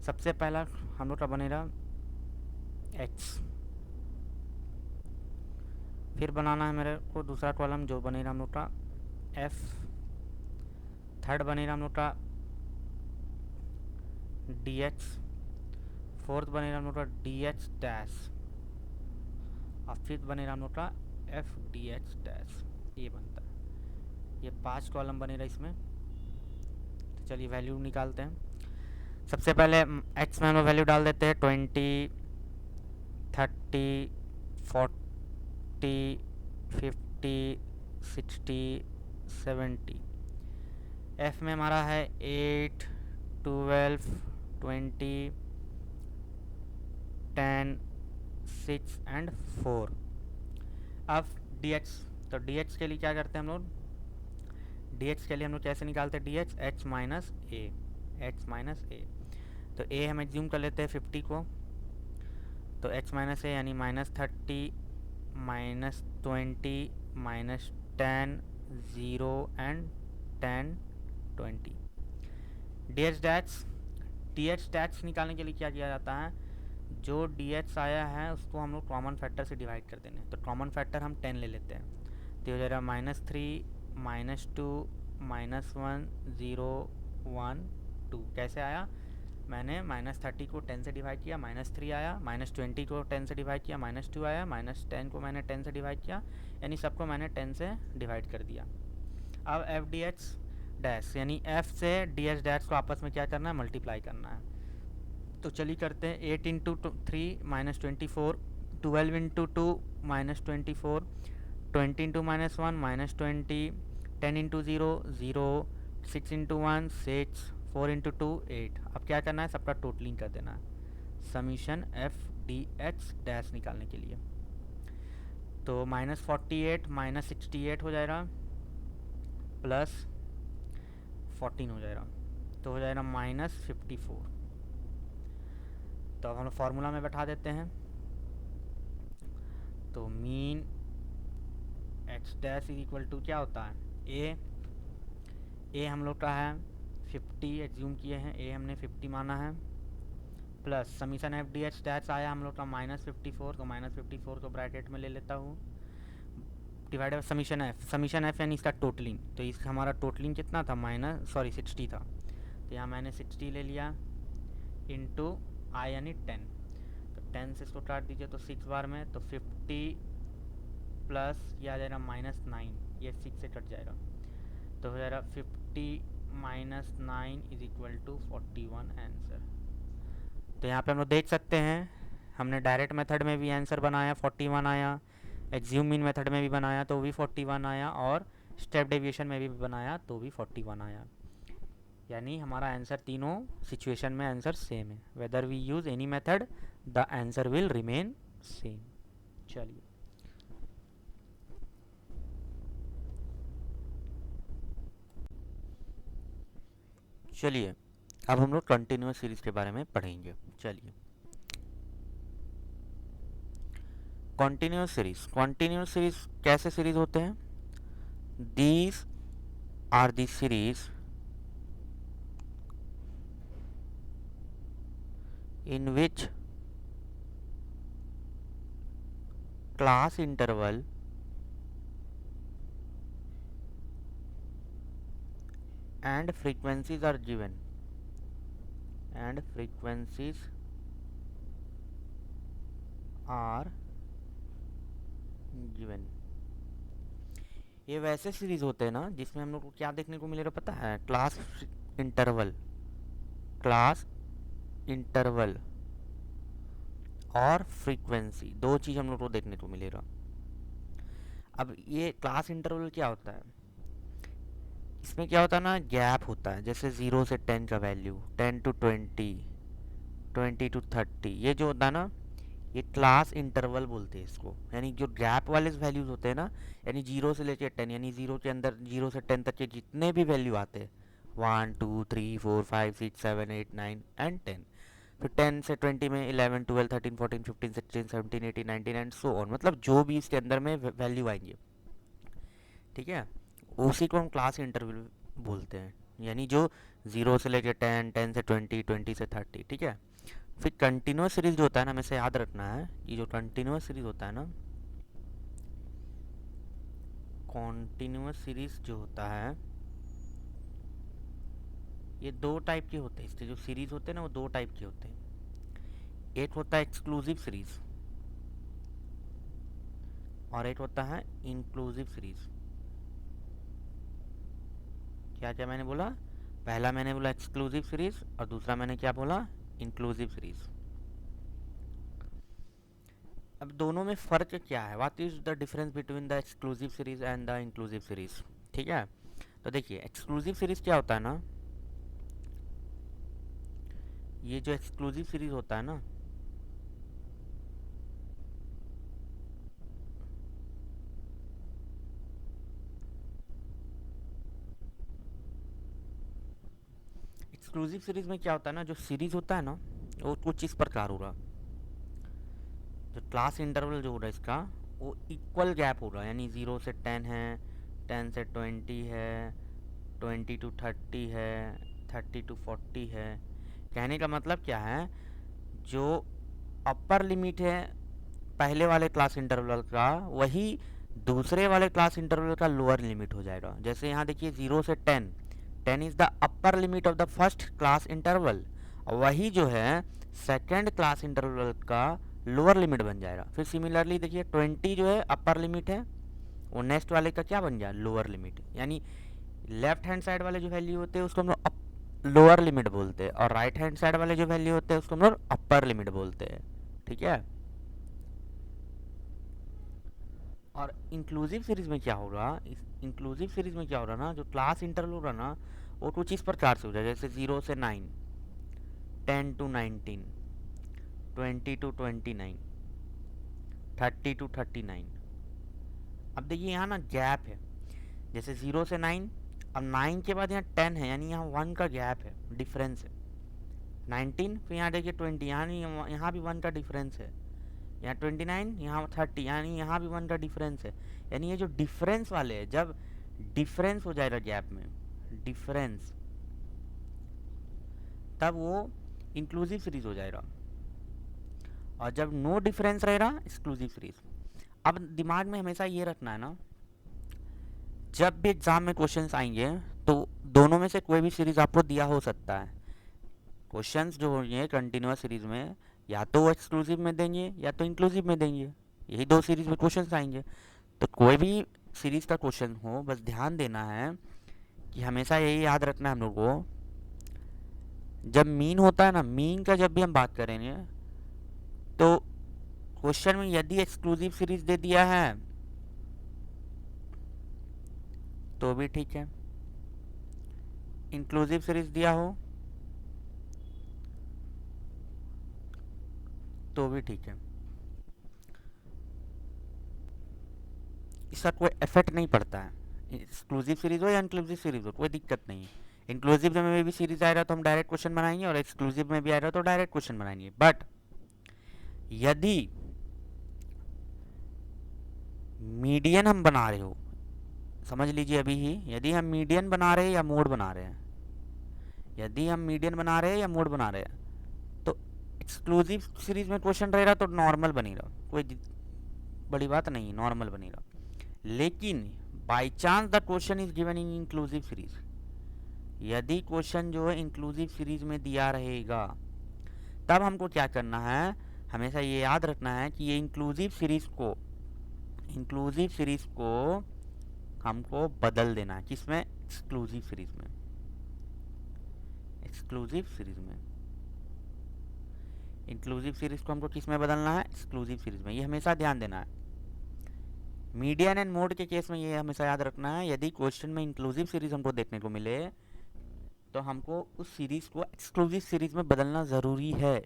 सबसे पहला हम लोग का बनेगा x, फिर बनाना है मेरे को दूसरा कॉलम जो बनेगा हम लोग का f, थर्ड बनेगा हम लोग का dx, फोर्थ बनेगा हम लोग का dx डैश, और फिफ्थ बनेगा हम लोग का f dx डैश। ये बनता है, ये 5 कॉलम बनेगा इसमें। तो चलिए वैल्यू निकालते हैं। सबसे पहले x में हम वैल्यू डाल देते हैं 20, 30, 40, 50, 60, 70। f में हमारा है 8, 12, 20, 10, 6 एंड 4। अब dx, तो dx के लिए क्या करते हैं हम लोग, dx के लिए हम लोग कैसे निकालते हैं dx, h minus A, h minus a. तो a हम एज्यूम कर लेते हैं 50 को, तो h माइनस ए यानी -30, -20, -10, 0 एंड 10, 20। dx डैश निकालने के लिए क्या किया जाता है, जो dx आया है उसको हम लोग कॉमन फैक्टर से डिवाइड कर देंगे। तो कॉमन फैक्टर हम 10 ले लेते हैं, तो हो जाएगा -3, -2, -1, 0, 1, 2। कैसे आया, मैंने -30 को 10 से डिवाइड किया, -3 आया, -20 को 10 से डिवाइड किया, -2 आया, -10 को मैंने 10 से डिवाइड किया, यानी सबको मैंने 10 से डिवाइड कर दिया। अब एफ डी एच डैश यानी f से डी एच डैश को आपस में क्या करना है, मल्टीप्लाई करना है। तो चलिए करते हैं, 8 into 3 -24, 12 into 2 -24, 20 into -1 -20, 10 into 0 0, 6 into 1 6, 4 into 2 8। अब क्या करना है, सबका टोटलिंग कर देना है summation f d h dash निकालने के लिए। तो -48 -68 हो जाएगा, प्लस 14 हो जाएगा, तो हो जाएगा -54। तो अब हम फॉर्मूला में बैठा देते हैं। तो mean x dash is equal to क्या होता है, ए हम लोग का है 50 एज्यूम किए हैं, ए हमने 50 माना है, plus summation f d h dash आया हम लोग का -54, तो -54 को ब्रैकेट में ले लेता हूँ, डिवाइडेड समीशन एफ यानी इसका टोटलिंग। तो इस हमारा टोटलिंग कितना था, 60 था, तो यहाँ मैंने 60 ले लिया, इंटू आई यानी 10। तो 10 से इसको काट दीजिए तो 6 बार में, तो 50 प्लस ये आ जाएगा -9, ये 6 से कट जाएगा, तो हो जाएगा 50 -9 इज इक्वल टू 41 आंसर। तो यहाँ पे हम लोग देख सकते हैं, हमने डायरेक्ट मेथड में भी आंसर बनाया 41 आया, एग्ज्यूम मीन मेथड में भी बनाया तो भी 41 आया, और स्टेप डेविएशन में भी बनाया तो भी 41 आया। यानी हमारा आंसर तीनों सिचुएशन में आंसर सेम है, whether we use any method the answer will remain same. चलिए, अब हम लोग कंटिन्यूअस सीरीज के बारे में पढ़ेंगे। चलिए, कंटिन्यूअस सीरीज कैसे सीरीज होते हैं, these are the series in which class interval and frequencies are given, and frequencies are given। ये वैसे सीरीज होते हैं ना जिसमें हम लोग को क्या देखने को मिलेगा पता है, क्लास इंटरवल और फ्रीक्वेंसी, दो चीज़ हम लोग को देखने को मिलेगा। अब ये क्लास इंटरवल क्या होता है, इसमें क्या होता है ना, गैप होता है, जैसे 0 से 10 का वैल्यू, 10 to 20, 20 to 30, ये जो होता है ना, ये क्लास इंटरवल बोलते हैं इसको। यानी जो गैप वाले वैल्यूज होते हैं ना, यानी 0 से लेकर 10, यानी 0 के अंदर 0 से 10 तक के जितने भी वैल्यू आते हैं 1 2 3 4 5 6 7 8 9 एंड 10। फिर 10 से 20 में 11 12 13 14 15 16 17 18 19 एंड सो ऑन, मतलब जो भी इसके अंदर में वैल्यू आएंगे, ठीक है, उसी को हम क्लास इंटरवल बोलते हैं। यानी जो 0 से लेके 10, 10 से 20, 20 से 30, ठीक है। फिर कंटिन्यूस सीरीज जो होता है ना, हमें से याद रखना है कि जो कंटिन्यूस सीरीज होता है ना, कॉन्टिन्यूस सीरीज जो होता है ये दो टाइप के होते हैं। इसके जो सीरीज होते हैं ना वो दो टाइप के होते हैं। एक होता है एक्सक्लूसिव सीरीज और एक होता है इंक्लूसिव सीरीज। क्या क्या मैंने बोला? पहला मैंने बोला एक्सक्लूसिव सीरीज और दूसरा मैंने क्या बोला? Inclusive series. अब दोनों में फ़र्क क्या है? What is the difference between the exclusive series and the inclusive series? ठीक है, तो देखिए एक्सक्लूसिव सीरीज क्या होता है ना, ये जो एक्सक्लूसिव सीरीज होता है ना, एक्सक्लूसिव सीरीज में क्या होता है ना, जो सीरीज होता है ना वो कुछ इस प्रकार हो रहा, जो क्लास इंटरवल जो हो रहा है इसका वो इक्वल गैप हो रहा है। यानी 0 से 10 है, 10 से 20 है, 20 टू 30 है, 30 टू 40 है। कहने का मतलब क्या है, जो अपर लिमिट है पहले वाले क्लास इंटरवल का, वही दूसरे वाले क्लास इंटरवल का लोअर लिमिट हो जाएगा। जैसे यहाँ देखिए 0 से 10, 10 is the upper limit of the first class interval, वही जो है सेकेंड क्लास इंटरवल का लोअर लिमिट बन जाएगा। फिर सिमिलरली देखिए 20 जो है अपर लिमिट है, वो नेक्स्ट वाले का क्या बन जाए? Lower limit. यानी लेफ्ट हैंड साइड वाले जो वैल्यू होते हैं उसको हम लोग लोअर लिमिट बोलते हैं, और राइट हैंड साइड वाले जो वैल्यू होते हैं उसको हम लोग अपर लिमिट बोलते हैं, ठीक है। और इंक्लूसिव सीरीज में क्या हो रहा, इस इंक्लूसिव सीरीज में क्या हो रहा ना, जो क्लास इंटरवल हो रहा ना वो कुछ इस प्रकार से हो जाए, जैसे 0 से 9, 10 टू 19, 20 टू 29, 30 टू 39। अब देखिए यहाँ ना गैप है, जैसे 0 से 9, अब 9 के बाद यहाँ 10 है, यानी यहाँ 1 का गैप है, डिफरेंस है। 19, फिर यहाँ देखिए 20, यानी यहाँ भी 1 का डिफरेंस है। यहाँ 29, यहाँ 30, यानी यहाँ भी 1 का डिफरेंस है। यानी ये जो डिफरेंस वाले हैं, जब डिफरेंस हो जाएगा गैप में, डिफरेंस, तब वो इंक्लूसिव सीरीज हो जाएगा। और जब नो डिफरेंस रहेगा, एक्सक्लूसिव सीरीज। अब दिमाग में हमेशा ये रखना है ना, जब भी एग्जाम में क्वेश्चंस आएंगे तो दोनों में से कोई भी सीरीज आपको दिया हो सकता है। क्वेश्चंस जो होंगे कंटिन्यूअस सीरीज में, या तो वो एक्सक्लूसिव में देंगे या तो इंक्लूसिव में देंगे, यही दो सीरीज में क्वेश्चंस आएंगे। तो कोई भी सीरीज का क्वेश्चन हो, बस ध्यान देना है कि हमेशा यही याद रखना है हम लोग को, जब मीन होता है ना, मीन का जब भी हम बात करेंगे तो क्वेश्चन में यदि एक्सक्लूसिव सीरीज दे दिया है तो भी ठीक है, इंक्लूसिव सीरीज दिया हो तो भी ठीक है, इसका कोई इफेक्ट नहीं पड़ता है। एक्सक्लूसिव सीरीज हो या इंक्लूसिव सीरीज हो कोई दिक्कत नहीं है। इंक्लूसिव में भी सीरीज आएगा तो हम डायरेक्ट क्वेश्चन बनाएंगे, और एक्सक्लूसिव में भी आएगा तो डायरेक्ट क्वेश्चन बनाएंगे। बट यदि मीडियन हम बना रहे हो, समझ लीजिए अभी ही, यदि हम मीडियन बना रहे हैं या मोड बना रहे हैं, यदि हम मीडियन बना रहे हैं या मोड बना रहे हैं, तो एक्सक्लूसिव सीरीज में क्वेश्चन रहेगा तो नॉर्मल बनेगा, कोई बड़ी बात नहीं, नॉर्मल बनेगा। लेकिन by chance the question is given in inclusive series, यदि क्वेश्चन जो है इंक्लूसिव सीरीज में दिया रहेगा, तब हमको क्या करना है, हमेशा ये याद रखना है कि ये इंक्लूसिव सीरीज को हमको बदल देना है। किसमें? एक्सक्लूसिव सीरीज में, एक्सक्लूसिव सीरीज में। इंक्लूसिव सीरीज को हमको किस में बदलना है? एक्सक्लूसिव सीरीज में। ये हमेशा ध्यान देना है। मीडियन एंड मोड के केस में ये हमेशा याद रखना है, यदि क्वेश्चन में इंक्लूसिव सीरीज हमको देखने को मिले तो हमको उस सीरीज को एक्सक्लूसिव सीरीज में बदलना ज़रूरी है।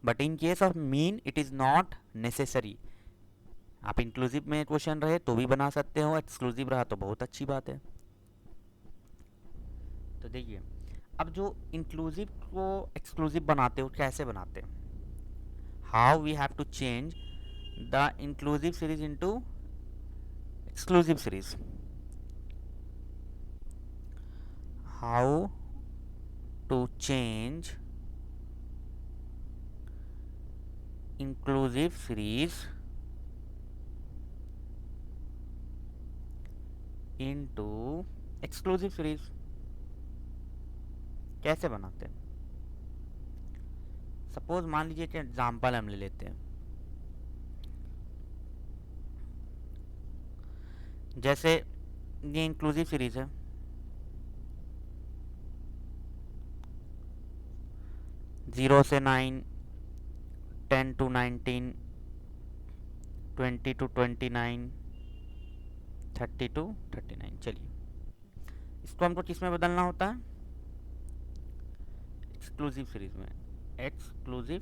But in case of mean it is not necessary. आप इंक्लूसिव में क्वेश्चन रहे तो भी बना सकते हो, एक्सक्लूसिव रहा तो बहुत अच्छी बात है। देखिए, अब जो इंक्लूसिव को एक्सक्लूसिव बनाते हो कैसे बनाते हैं, how we have to change the inclusive series into exclusive series, how to change inclusive series into exclusive series, कैसे बनाते हैं। सपोज मान लीजिए कि एग्जाम्पल हम ले लेते हैं, जैसे ये इंक्लूसिव सीरीज है, जीरो से 9, 10 to 19, 20 to 29, 30 to 39। चलिए, इसको हमको किस में बदलना होता है, एक्सक्लूसिव सीरीज में। एक्सक्लूसिव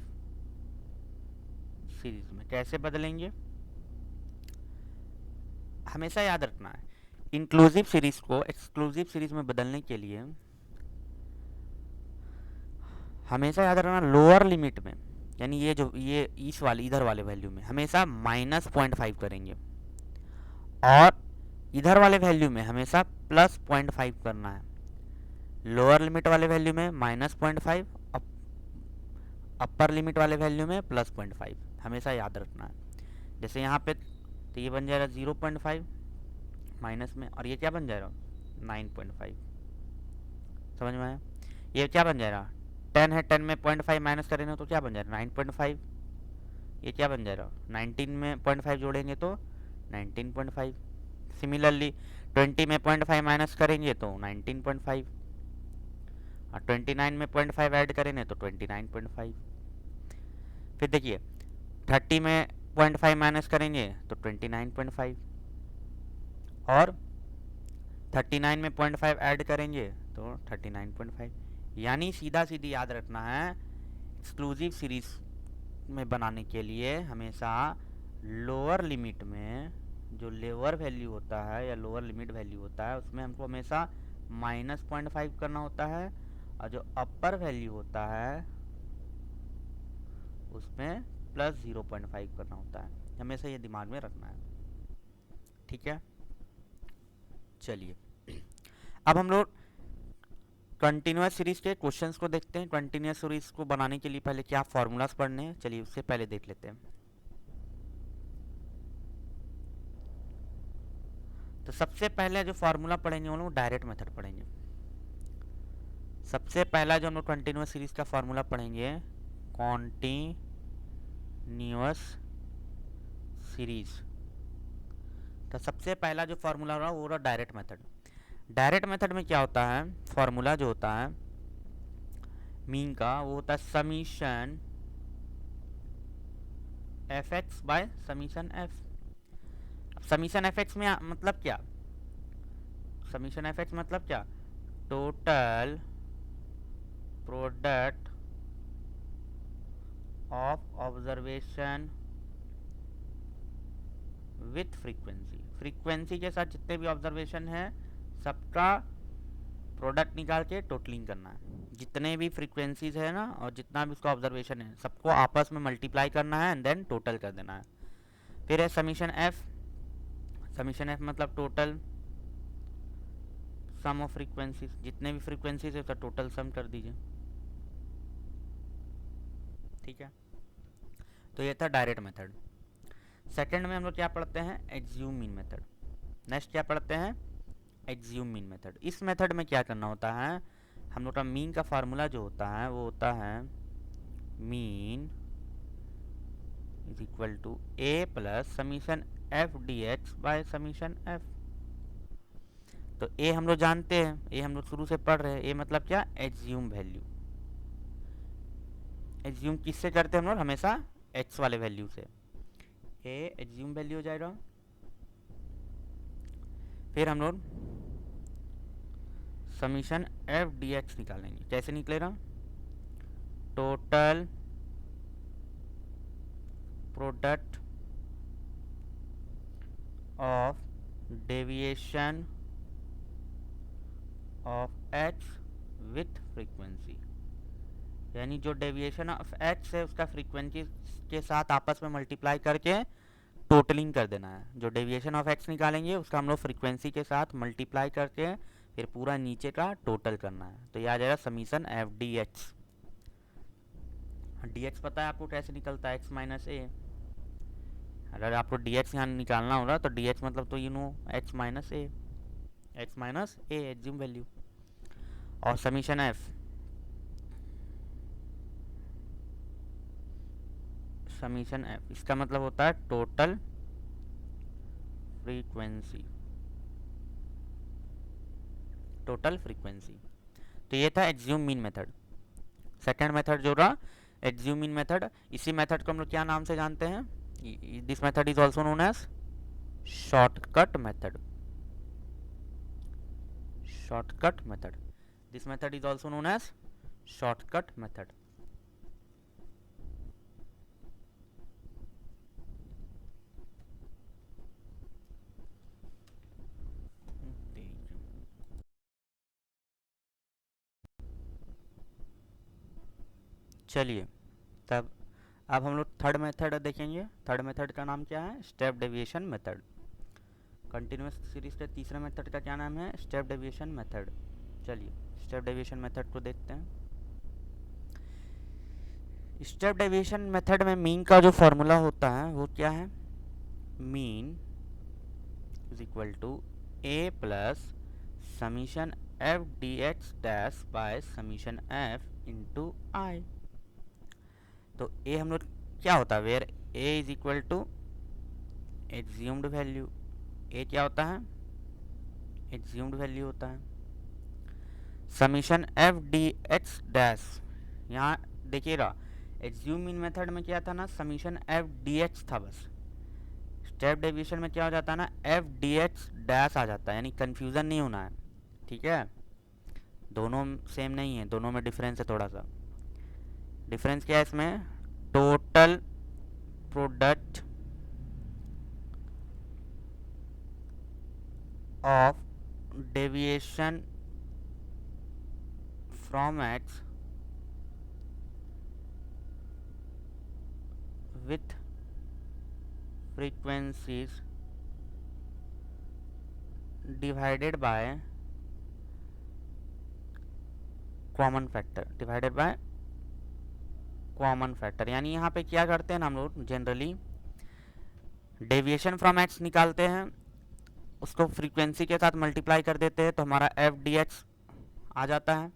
सीरीज में कैसे बदलेंगे, हमेशा याद रखना है, इंक्लूसिव सीरीज को एक्सक्लूसिव सीरीज में बदलने के लिए हमेशा याद रखना लोअर लिमिट में, यानी ये जो ये इस वाले इधर वाले वैल्यू में हमेशा -0.5 करेंगे, और इधर वाले वैल्यू में हमेशा +0.5 करना है। लोअर लिमिट वाले वैल्यू में -0.5, अपर लिमिट वाले वैल्यू में +0.5, हमेशा याद रखना है। जैसे यहाँ पे तो ये बन जाएगा 0.5 माइनस में, और ये क्या बन जाएगा 9.5, समझ में आया। ये क्या बन जाएगा, 10 है, 10 में 0.5 माइनस करेंगे तो क्या बन जाएगा 9.5। ये क्या बन जाएगा, 19 में 0.5 जोड़ेंगे तो 19.5। सिमिलरली 20 में 0.5 माइनस करेंगे तो 19.5, और 29 में 0.5 ऐड करेंगे तो 29.5। फिर देखिए 30 में 0.5 माइनस करेंगे तो 29.5, और 39 में 0.5 ऐड करेंगे तो 39.5। यानी सीधा सीधी याद रखना है, एक्सक्लूसिव सीरीज में बनाने के लिए हमेशा लोअर लिमिट में जो लोअर वैल्यू होता है या लोअर लिमिट वैल्यू होता है उसमें हमको हमेशा -0.5 करना होता है, और जो अपर वैल्यू होता है उसमें +0.5 करना होता है। हमेशा ये दिमाग में रखना है, ठीक है। चलिए, अब हम लोग कंटिन्यूअस सीरीज के क्वेश्चंस को देखते हैं। कंटिन्यूअस सीरीज को बनाने के लिए पहले क्या फॉर्मूलाज पढ़ने हैं, चलिए उससे पहले देख लेते हैं। तो सबसे पहले जो फार्मूला पढ़ेंगे वो लोग डायरेक्ट मेथड पढ़ेंगे। सबसे पहला जो हम लोग कंटिन्यूअस सीरीज का फार्मूला पढ़ेंगे, कॉन्टिन्यूअस सीरीज। तो सबसे पहला जो फार्मूला रहा वो रहा डायरेक्ट मेथड। डायरेक्ट मेथड में क्या होता है, फार्मूला जो होता है मीन का वो होता है summation f x by summation F. Summation f x में मतलब क्या, समीशन एफ एक्स मतलब क्या, total product of observation with frequency. Frequency के साथ जितने भी ऑब्जर्वेशन है सबका प्रोडक्ट निकाल के टोटलिंग करना है। जितने भी फ्रीक्वेंसीज है ना और जितना भी उसका ऑब्जर्वेशन है सबको आपस में मल्टीप्लाई करना है एंड देन टोटल कर देना है। फिर है समीशन एफ। समीशन एफ मतलब टोटल सम ऑफ फ्रीक्वेंसीज, जितने भी फ्रीक्वेंसीज है उसका टोटल सम कर दीजिए, ठीक है। तो ये था डायरेक्ट मेथड। सेकंड में हम लोग क्या पढ़ते हैं, एक्ज्यूम मीन मेथड। नेक्स्ट क्या पढ़ते हैं, एक्ज्यूम मीन मेथड। इस मेथड में क्या करना होता है, हम लोग का मीन का फार्मूला जो होता है वो होता है mean is equal to a plus summation f d x by summation f. तो ए हम लोग जानते हैं, ए हम लोग शुरू से पढ़ रहे हैं। ए मतलब क्या, एक्ज्यूम वैल्यू। एक्ज्यूम किससे करते हैं हम लोग, हमेशा एक्स वाले वैल्यू से। ए एक्ज्यूम वैल्यू हो जाएगा। फिर हम लोग समीशन एफ डी एक्स निकालेंगे। कैसे निकलेगा, total product of deviation of x with frequency, यानी जो डेविएशन ऑफ एक्स है उसका फ्रीक्वेंसी के साथ आपस में मल्टीप्लाई करके टोटलिंग कर देना है। जो डेविएशन ऑफ एक्स निकालेंगे उसका हम लोग फ्रीक्वेंसी के साथ मल्टीप्लाई करके फिर पूरा नीचे का टोटल करना है। तो ये आ जाएगा summation f d x. D x पता है आपको कैसे निकलता है, एक्स माइनस ए। अगर आपको डी एक्स यहाँ निकालना होगा तो डी एक्स मतलब तो you know x minus A, x minus A assume value. और समीशन एफ, समीशन एफ इसका मतलब होता है टोटल फ्रीक्वेंसी, टोटल फ्रीक्वेंसी। तो ये था assume mean method. Second method जो रहा एज्यूम मीन मेथड, इसी मेथड को हम लोग क्या नाम से जानते हैं, this method is also known as shortcut method. Shortcut method, this method is also known as shortcut method. चलिए तब अब हम लोग थर्ड मेथड देखेंगे। थर्ड मेथड का नाम क्या है, step deviation method. Continuous series के तीसरे मेथड का क्या नाम है, स्टेप डेविएशन मेथड। चलिए स्टेप डेविएशन मेथड को देखते हैं। स्टेप डेविएशन मेथड में मीन का जो फॉर्मूला होता है वो क्या है, mean is equal to a plus summation f d x dash by summation f into i. तो ए हम लोग क्या होता है, where a is equal to assumed value. A क्या होता है, एज्यूम्ड वैल्यू होता है। Summation f d x dash, यहाँ देखिएगा एज्यूम मीन मेथड में क्या था ना, समीशन एफ डी एक्स था बस। स्टेप डेविएशन में क्या हो जाता है ना, एफ डी एक्स डैश आ जाता है, यानी कंफ्यूजन नहीं होना है, ठीक है। दोनों सेम नहीं है, दोनों में डिफरेंस है थोड़ा सा। डिफरेंस क्या है इसमें, total product of deviation from x with frequencies divided by common factor, divided by common factor. यानी यहाँ पे क्या करते हैं ना हम लोग जनरली डेविएशन फ्रॉम एक्स निकालते हैं, उसको फ्रीक्वेंसी के साथ मल्टीप्लाई कर देते हैं तो हमारा एफ डी एक्स आ जाता है।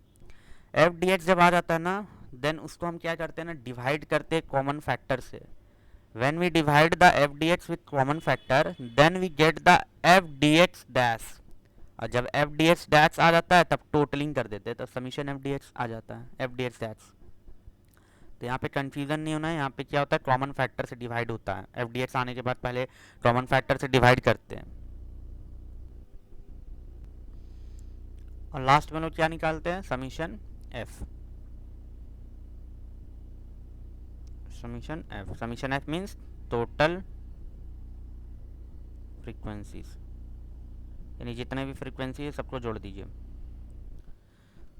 एफ डी एक्स जब आ जाता है ना देन उसको हम क्या करते हैं ना, डिवाइड करते हैं कॉमन फैक्टर से। When we divide the f d x with common factor then we get the f d x dash. और जब एफ डी एक्स डैश आ जाता है तब टोटलिंग कर देते हैं, तो समीशन एफ डी एक्स आ जाता है, एफ डी एक्स डैश। तो यहाँ पे कंफ्यूजन नहीं होना है, यहाँ पे क्या होता है कॉमन फैक्टर से डिवाइड होता है। एफ डी एक्स आने के बाद पहले कॉमन फैक्टर से डिवाइड करते हैं और लास्ट में लोग क्या निकालते हैं, summation F. Summation F, summation f means total frequencies, यानी जितने भी फ्रीक्वेंसी है सबको जोड़ दीजिए।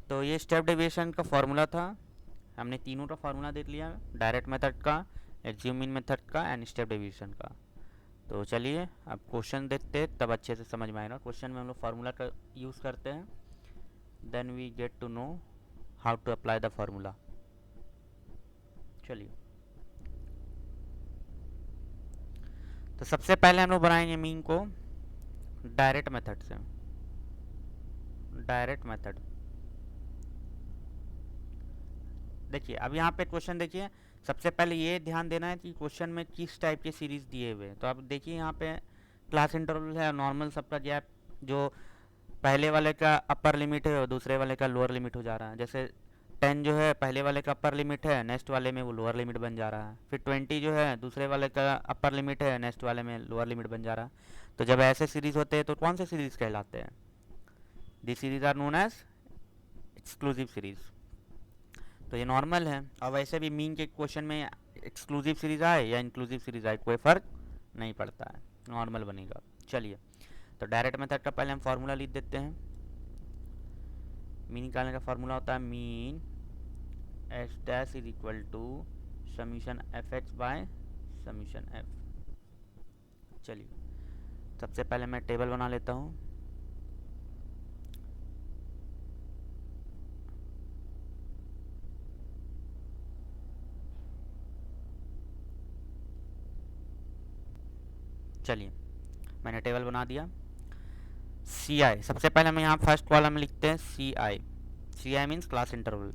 तो ये स्टेप डेविएशन का फॉर्मूला था, हमने तीनों का फार्मूला देख लिया, डायरेक्ट मेथड का, एज्यूम मीन मेथड का एंड स्टेप डेविएशन का। तो चलिए अब क्वेश्चन देखते हैं तब अच्छे से समझ में आएगा। क्वेश्चन में हम लोग फार्मूला का यूज़ करते हैं, then we get to know how to apply the formula. चलिए तो सबसे पहले हम लोग बनाएंगे मीन को डायरेक्ट मेथड से। डायरेक्ट मेथड देखिए, अब यहाँ पे क्वेश्चन देखिए, सबसे पहले ये ध्यान देना है कि क्वेश्चन में किस टाइप के सीरीज दिए हुए हैं। तो आप देखिए यहाँ पे क्लास इंटरवल है, नॉर्मल सबका गैप, जो पहले वाले का अपर लिमिट है और दूसरे वाले का लोअर लिमिट हो जा रहा है। जैसे 10 जो है पहले वाले का अपर लिमिट है, नेक्स्ट वाले में वो लोअर लिमिट बन जा रहा है। फिर 20 जो है दूसरे वाले का अपर लिमिट है, नेक्स्ट वाले में लोअर लिमिट बन जा रहा है। तो जब ऐसे सीरीज होते हैं तो कौन से सीरीज कहलाते हैं, this series are known as exclusive series. तो ये नॉर्मल है। और वैसे भी मीन के क्वेश्चन में एक्सक्लूसिव सीरीज आए या इंक्लूसिव सीरीज आए कोई फ़र्क नहीं पड़ता है, नॉर्मल बनेगा। चलिए तो डायरेक्ट मेथड का पहले हम फार्मूला लिख देते हैं। मीन निकालने का फॉर्मूला होता है mean h dash is equal to summation f x by summation f. चलिए सबसे पहले मैं टेबल बना लेता हूँ। चलिए मैंने टेबल बना दिया। सी आई सबसे पहले हम यहाँ फर्स्ट कॉलम में लिखते हैं सी आई। सी आई मीन्स क्लास इंटरवल,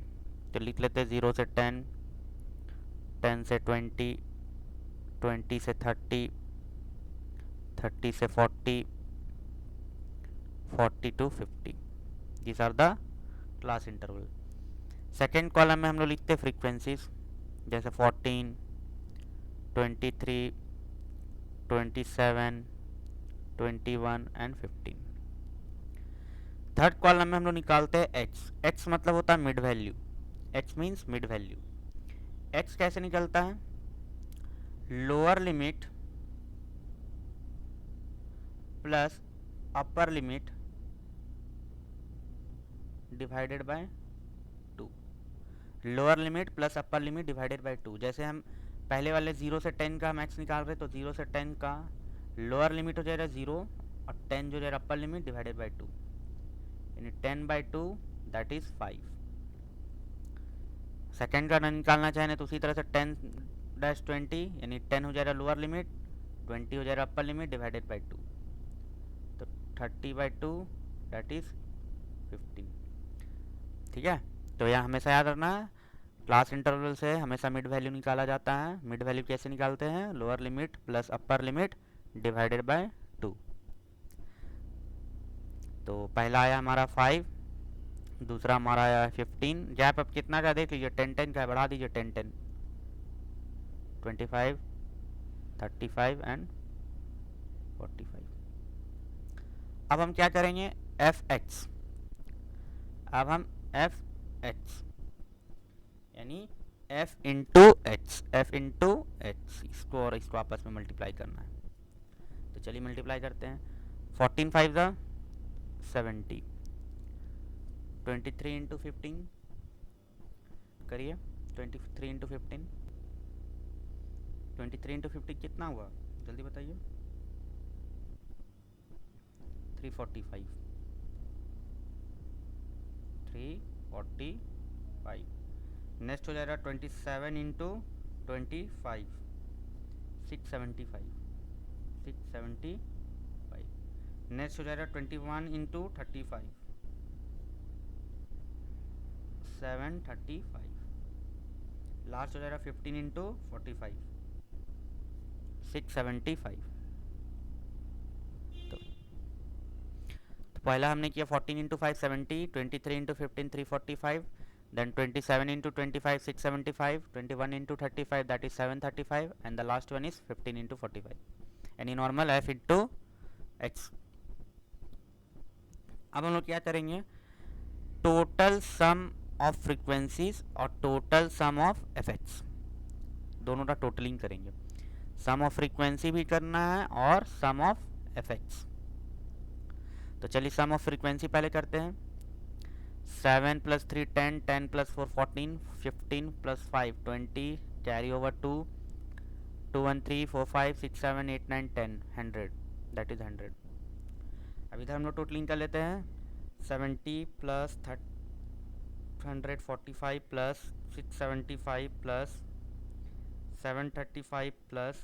तो लिख लेते हैं 0 से 10, 10 से 20, 20 से 30, 30 से 40, 40 to 50। These are the class interval. Second column में हम लोग लिखते हैं फ्रीक्वेंसीज, जैसे 14, 23, 27, 21 एंड 15। थर्ड कॉलम में हम लोग निकालते हैं एक्स। एक्स मतलब होता है mid value, x means mid value. X कैसे निकलता है? Lower limit plus upper limit divided by 2। Lower limit plus upper limit divided by 2। जैसे हम पहले वाले 0 से 10 का हम एक्स निकाल रहे, तो 0 से 10 का लोअर लिमिट हो जाएगा 0 और 10 जो जाएगा अपर लिमिट डिवाइडेड बाय 2, यानी 10/2 दैट इज 5। सेकेंड का निकालना चाहें तो उसी तरह से 10-20 यानी 10 हो जाएगा लोअर लिमिट, 20 हो जाएगा अपर लिमिट डिवाइडेड बाय 2, तो 30/2 दैट इज 15। ठीक है, तो यह हमेशा याद रखना है, क्लास इंटरवल से हमेशा मिड वैल्यू निकाला जाता है। मिड वैल्यू कैसे निकालते हैं? Lower limit plus upper limit divided by 2। तो पहला आया हमारा 5, दूसरा हमारा आया 15। गैप अब कितना का देख लीजिए, 10-10 का बढ़ा दीजिए, 10-10, 25, 35 एंड 45। अब हम क्या करेंगे? F x. अब हम एफ एक्स यानी F into x, f into x, इसको और इसको आपस में मल्टीप्लाई करना है। तो चलिए मल्टीप्लाई करते हैं। 14 5 ज़ा 70, 23 इंटू 15 करिए, 23 इंटू 15, 23 इंटू 15 कितना हुआ जल्दी बताइए? 345, 345। नेक्स्ट हो जाएगा 27 इंटू 25, 675, 675। नेक्स्ट हो जाएगा 21 इंटू 35, 735। लास्ट हो जाएगा 15 इंटू 45, 675। तो पहला हमने किया 14 into 5 70, 23 into 15 345, then 27 into 25 675, 21 into 35 that is 735, and the last one is 15 into 45, यानी नॉर्मल f इंटू एक्स। अब हम लोग क्या करेंगे? टोटल सम ऑफ फ्रीक्वेंसीज और टोटल सम ऑफ एफेक्ट्स, दोनों का टोटलिंग करेंगे। सम ऑफ फ्रीक्वेंसी भी करना है और सम ऑफ एफेक्ट्स। तो चलिए सम ऑफ फ्रीक्वेंसी पहले करते हैं। 7 + 3 10, 10 + 4 14, 15 + 5 20, कैरी ओवर 2, 2 1 3 4 5 6 7 8 9 10, 100 दैट इज 100। अब इधर हम लोग टोटलिंग कर लेते हैं। 70 + 145 + 675 + 735 +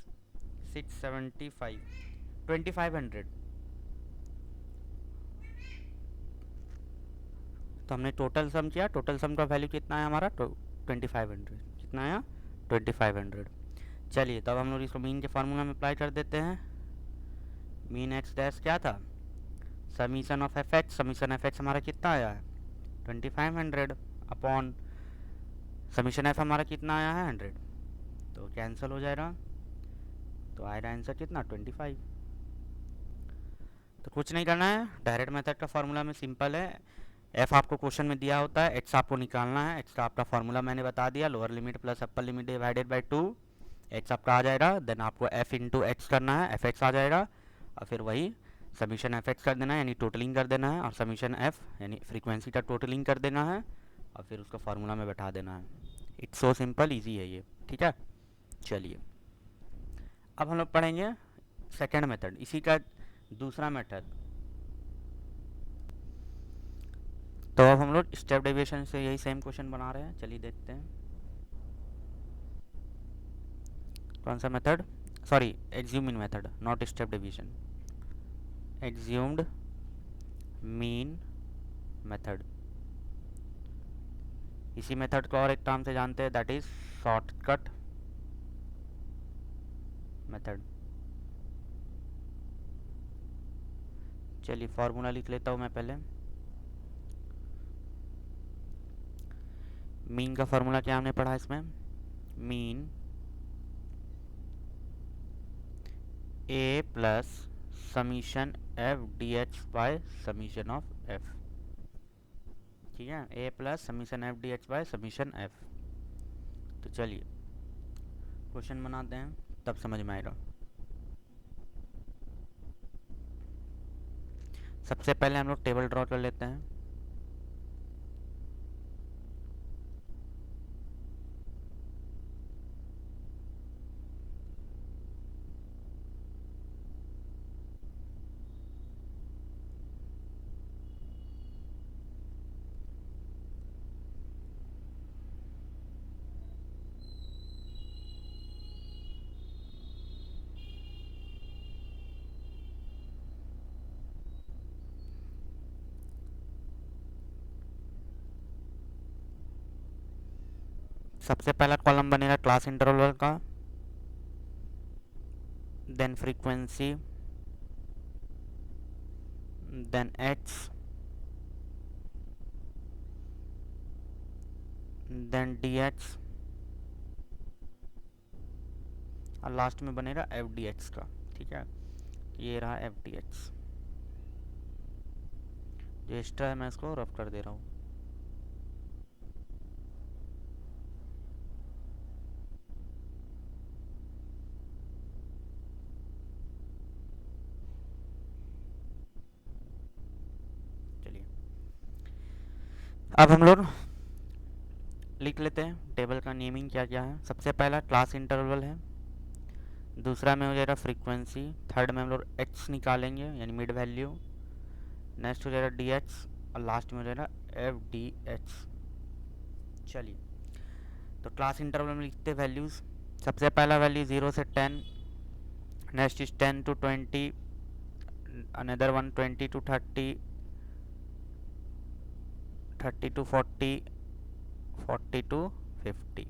675, 2500। तो हमने टोटल सम किया, टोटल सम का वैल्यू कितना है हमारा? 2500। कितना आया? 2500। चलिए तब हम लोग इसको मीन के फार्मूला में अप्लाई कर देते हैं। मीन एक्स डैश क्या था? Summation of F x. Summation f x हमारा कितना आया है? 2500 अपॉन समीशन एफ हमारा कितना आया है? 100। तो कैंसिल हो जाएगा, तो आएगा आंसर कितना? 25। तो कुछ नहीं करना है, डायरेक्ट मेथड का फार्मूला में सिंपल है। एफ आपको क्वेश्चन में दिया होता है, एक्स आपको निकालना है। एक्स का आपका फार्मूला मैंने बता दिया, lower limit plus upper limit divided by 2। X आपका आ जाएगा, देन आपको एफ इंटू एक्स करना है, एफ एक्स आ जाएगा, और फिर वही समीशन एफ एक्स कर देना है यानी टोटलिंग कर देना है, और समीशन एफ यानी फ्रीक्वेंसी का टोटलिंग कर देना है, और फिर उसको फार्मूला में बैठा देना है। इट्स सो सिंपल, ईजी है ये, ठीक है। चलिए अब हम लोग पढ़ेंगे सेकेंड मेथड, इसी का दूसरा मेथड। तो अब हम लोग स्टेप डेविएशन से यही सेम क्वेश्चन बना रहे हैं, चलिए देखते हैं कौन सा method. Sorry, assuming method, not step deviation, assumed mean method. इसी मेथड को और एक टर्म से जानते हैं, दैट इज शॉर्टकट मेथड। चलिए फॉर्मूला लिख लेता हूँ मैं पहले। मीन का फॉर्मूला क्या हमने पढ़ा इसमें, mean a plus summation f d h by summation of f, ठीक है, a plus summation f d h by summation f. तो चलिए क्वेश्चन बनाते हैं, तब समझ में आएगा। सबसे पहले हम लोग टेबल ड्रॉ कर लेते हैं। सबसे पहला कॉलम बनेगा क्लास इंटरवल का, then frequency, then x, then d x, और लास्ट में बनेगा एफ डी एक्स का, ठीक है। ये रहा एफ डी एक्स, जो एक्स्ट्रा है मैं इसको रफ कर दे रहा हूँ। चलिए अब हम लोग लिख लेते हैं टेबल का नेमिंग क्या क्या है। सबसे पहला क्लास इंटरवल है, दूसरा में हो जाएगा फ्रीक्वेंसी, थर्ड में हम लोग एक्स निकालेंगे यानी मिड वैल्यू, नेक्स्ट हो जाएगा डी एक्स, और लास्ट में हो जाएगा एफ डी एक्स। चलिए तो क्लास इंटरवल में लिखते हैं वैल्यूज़। सबसे पहला वैल्यू 0 से 10, next is 10 to 20, another one 20 to 30, 30 to 40, 40 to 50।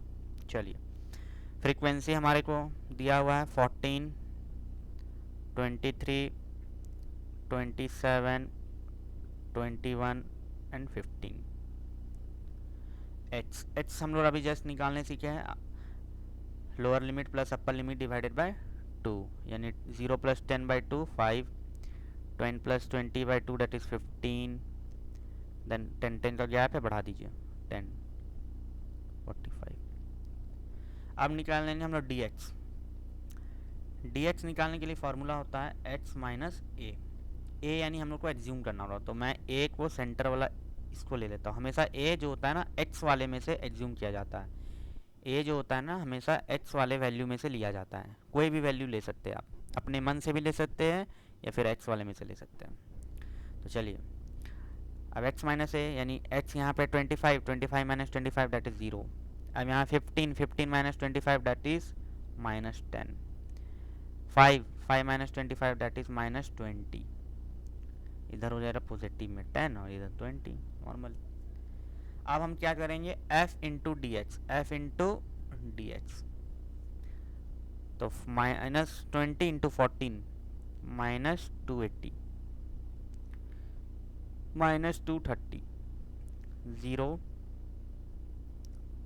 चलिए फ्रीक्वेंसी हमारे को दिया हुआ है 14, 23, 27, 21 एंड 15। एक्स हम लोग अभी जस्ट निकालने सीखे हैं, lower limit plus upper limit divided by 2, यानी 0 plus 10 by 2 5, 10 plus 20 by 2 that is 15, then 10 का गैप है, बढ़ा दीजिए 10, 45। अब निकाल लेंगे हम लोग डी एक्स। डी एक्स निकालने के लिए फॉर्मूला होता है एक्स माइनस ए यानी हम लोग को एग्ज्यूम करना होगा, तो मैं ए को सेंटर वाला इसको ले लेता हूँ। हमेशा ए जो होता है ना एक्स वाले में से एग्ज्यूम किया जाता है, ए जो होता है ना हमेशा एक्स वाले वैल्यू में से लिया जाता है। कोई भी वैल्यू ले सकते हैं आप, अपने मन से भी ले सकते हैं या फिर एक्स वाले में से ले सकते हैं। तो चलिए अब एक्स माइनस ए यानी एक्स यहाँ पे 25, 25 माइनस 25 दैट इज़ 0। अब यहाँ 15, 15 minus 25 that is minus 10, 5, 5 minus 25 that is minus 20। इधर हो जाएगा पॉजिटिव में 10 और इधर 20 नॉर्मल। अब हम क्या करेंगे, f into d x, f into d x, तो minus 20 into 14 minus 280, minus 230, 0,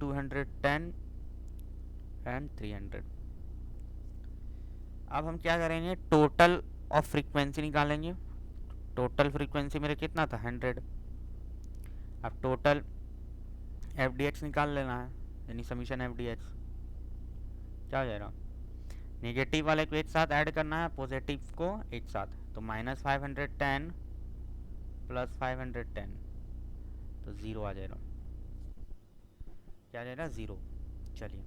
210 and 300। अब हम क्या करेंगे, टोटल ऑफ फ्रीक्वेंसी निकालेंगे। टोटल फ्रीक्वेंसी मेरे कितना था 100। अब टोटल एफ डी एक्स निकाल लेना है, यानी समीशन एफ डी एक्स क्या हो जाएगा, नेगेटिव वाले को एक साथ ऐड करना है, पॉजिटिव को एक साथ, तो -510 प्लस 510 तो 0 आ जाएगा। क्या आ जाएगा? 0। चलिए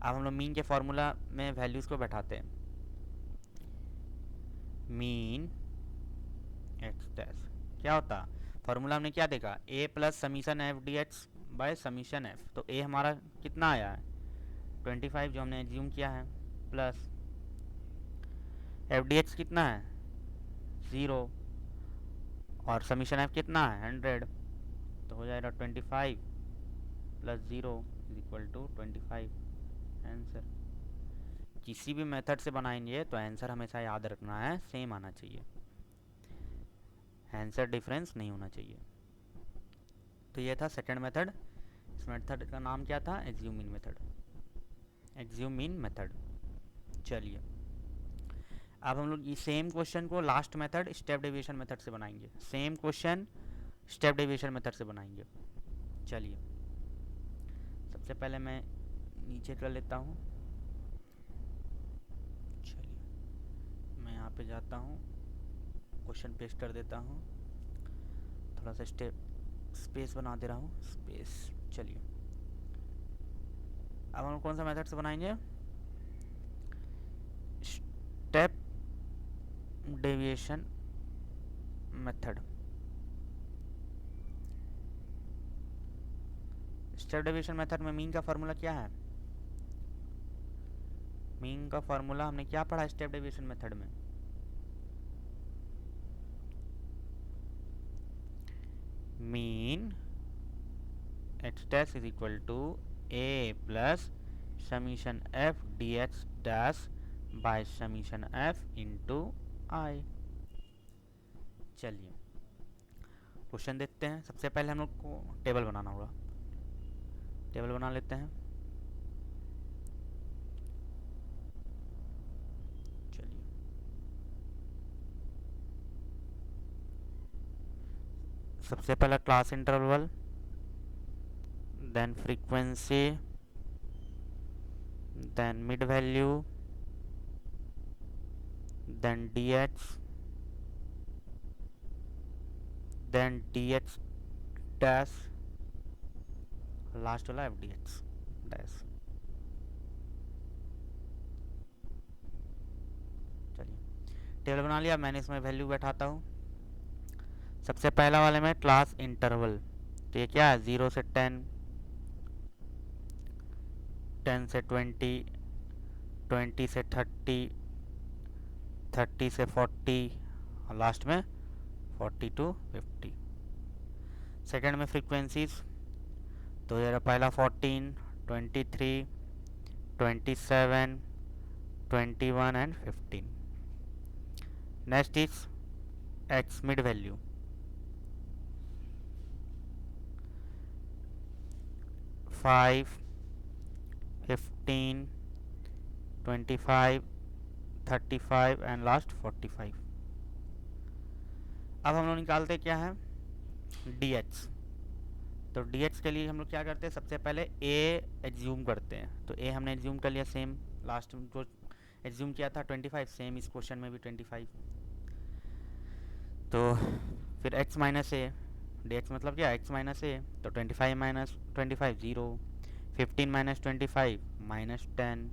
अब हम लोग मीन के फॉर्मूला में वैल्यूज़ को बैठाते हैं। मीन एक्स डैश क्या होता? फॉर्मूला हमने क्या देखा? A plus summation f d x by summation f. तो ए हमारा कितना आया है? 25 जो हमने एज्यूम किया है, प्लस एफ डी एक्स कितना है? 0, और समीशन एफ कितना है? 100। तो हो जाएगा 25 plus 0 is equal to 25 answer. किसी भी मेथड से बनाएंगे तो आंसर हमेशा याद रखना है, सेम आना चाहिए, आंसर डिफरेंस नहीं होना चाहिए। तो ये था सेकंड मेथड। इस मेथड का नाम क्या था? Assume mean method. Assume mean method. चलिए अब हम लोग ये सेम क्वेश्चन को last method step deviation method से बनाएंगे। Same question step deviation method से बनाएंगे। चलिए सबसे पहले मैं नीचे कर लेता हूँ। चलिए मैं यहाँ पे जाता हूँ, क्वेश्चन पेस्ट कर देता हूँ, थोड़ा सा स्पेस बना दे रहा हूँ, स्पेस। चलिए अब हम कौन सा मेथड से बनाएंगे? Step deviation method. Step deviation method में मीन का फॉर्मूला क्या है? मीन का फॉर्मूला हमने क्या पढ़ा स्टेप डेविएशन मेथड में? Mean x dash is equal to a plus summation f d x dash by summation f into i. चलिए क्वेश्चन देखते हैं। सबसे पहले हम लोग को टेबल बनाना होगा। टेबल बना लेते हैं। चलिए सबसे पहला class interval, then frequency, then mid value, then dx, then dx dash, लास्ट वाला fdx डैश। चलिए टेबल बना लिया मैंने, इसमें वैल्यू बैठाता हूँ। सबसे पहला वाले में क्लास इंटरवल, तो ये क्या है? 0 से 10, 10 से 20, 20 से 30, 30 से 40 और लास्ट में 40 to 50। सेकंड में फ्रीक्वेंसीज, तो ये पहला 14, 23, 27, 21 and 15। Next is x mid value, 5, 15, 25, 35 and last 45। अब हम लोग निकालते क्या है? dx। तो dx के लिए हम लोग क्या करते हैं? सबसे पहले a एज्यूम करते हैं। तो a हमने एज्यूम कर लिया, सेम लास्ट में जो एज्यूम किया था 25, सेम इस क्वेश्चन में भी 25। तो फिर x माइनस ए, dx मतलब क्या? x minus a. तो 25 minus 25 0, 15 minus 25 minus 10,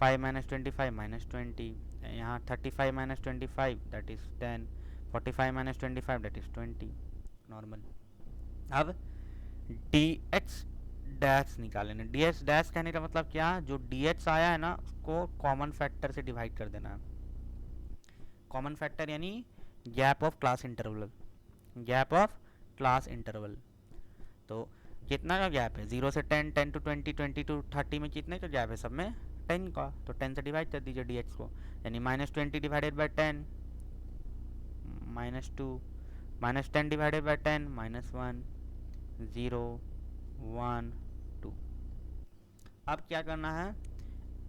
5 minus 25 minus 20, यहाँ 35 minus 25 that is 10, 45 minus 25 that is 20 normal. अब dx डैश निकालेंगे। dx डैश कहने का मतलब क्या? जो dx आया है ना उसको कॉमन फैक्टर से डिवाइड कर देना है। कॉमन फैक्टर यानी gap of class interval, gap of class interval. तो कितना का गैप है? 0 से 10, 10 to 20, 20 to 30 में कितने का गैप है? सब में 10 का। तो 10 से डिवाइड कर दीजिए dx को, यानी -20 डिवाइडेड बाय 10 -2, -10 डिवाइडेड बाय 10 -1, 0, 1, 2। अब क्या करना है?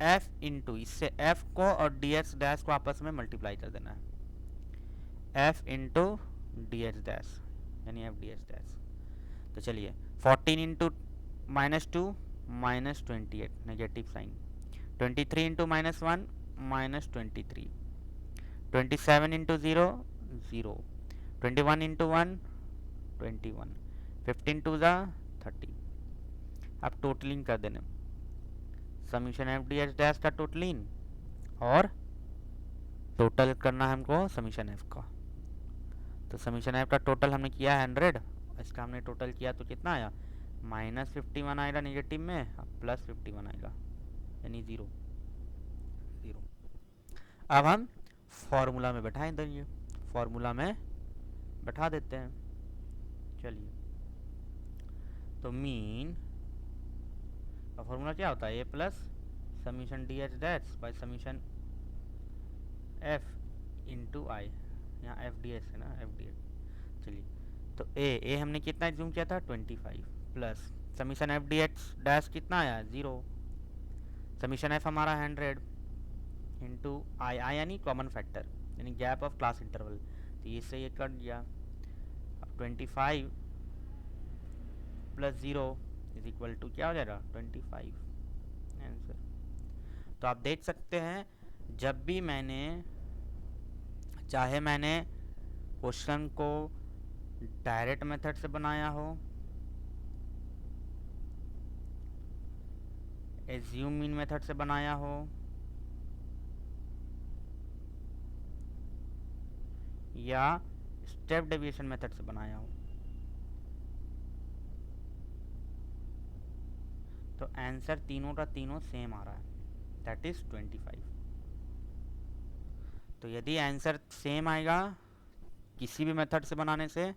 f इंटू, इससे f को और dx डैश को आपस में मल्टीप्लाई कर देना है, f इंटू dx डैश यानी f dx डैश। तो चलिए 14 into -2 -28 negative sign, 23 into -1 -23, 27 into 0 0, 21 into 1 21, 15 two ज़ा 30। अब टोटलिंग कर देने, summation f d h dash का टोटलिंग और टोटल करना है हमको समीशन एफ का। तो समीशन एफ का टोटल हमने किया 100, इसका हमने टोटल किया तो कितना आया, -51 आएगा नेगेटिव में, प्लस 51 आएगा, यानी 0 0। अब हम फॉर्मूला में बैठाएं देंगे, फॉर्मूला में बैठा देते हैं। चलिए, तो मीन का फॉर्मूला क्या होता है, a plus summation d h dash by summation f into i, यहाँ एफ डी एच है ना, एफ डी एच। चलिए, तो ए हमने कितना एज्यूम किया था 25, plus summation f d h dash कितना आया 0, समीशन एफ हमारा 100 इंटू आई यानी कॉमन फैक्टर यानी गैप ऑफ क्लास इंटरवल, तो ये से ये कट गया। अब 25 प्लस 0 इज इक्वल टू क्या हो जाएगा 25 आंसर। तो आप देख सकते हैं, जब भी मैंने चाहे मैंने क्वेश्चन को डायरेक्ट मेथड से बनाया हो, एज्यूम मीन मेथड से बनाया हो, या स्टेप डेविएशन मेथड से बनाया हो, तो आंसर तीनों का तीनों सेम आ रहा है, दैट इज 25। तो यदि आंसर सेम आएगा किसी भी मेथड से बनाने से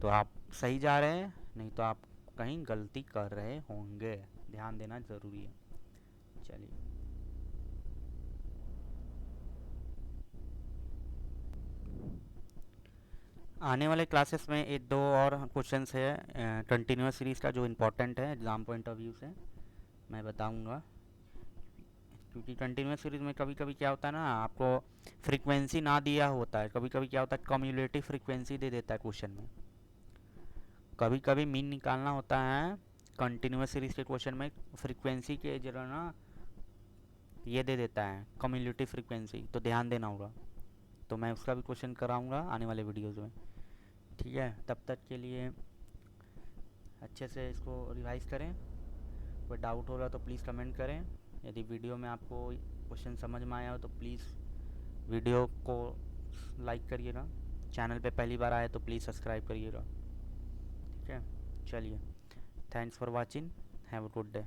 तो आप सही जा रहे हैं, नहीं तो आप कहीं गलती कर रहे होंगे, ध्यान देना ज़रूरी है। चलिए, आने वाले क्लासेस में एक दो और क्वेश्चंस है कंटिन्यूस सीरीज़ का जो इम्पोर्टेंट है एग्ज़ाम पॉइंट ऑफ व्यू से, मैं बताऊंगा। क्योंकि कंटिन्यूस सीरीज़ में कभी कभी क्या होता है ना, आपको फ्रीक्वेंसी ना दिया होता है, कभी कभी क्या होता है कम्युलेटिव फ्रीक्वेंसी दे देता है क्वेश्चन में, कभी कभी मीन निकालना होता है कंटिन्यूस सीरीज़ के क्वेश्चन में, फ्रीक्वेंसी के जरा ना ये दे देता है कम्युलेटिव फ्रीक्वेंसी, तो ध्यान देना होगा। तो मैं उसका भी क्वेश्चन कराऊंगा आने वाले वीडियोज़ में, ठीक है। तब तक के लिए अच्छे से इसको रिवाइज करें, कोई डाउट होगा तो प्लीज़ कमेंट करें। यदि वीडियो में आपको क्वेश्चन समझ में आया हो तो प्लीज़ वीडियो को लाइक करिएगा, चैनल पे पहली बार आए तो प्लीज़ सब्सक्राइब करिएगा, ठीक है। चलिए, thanks for watching, have a good day.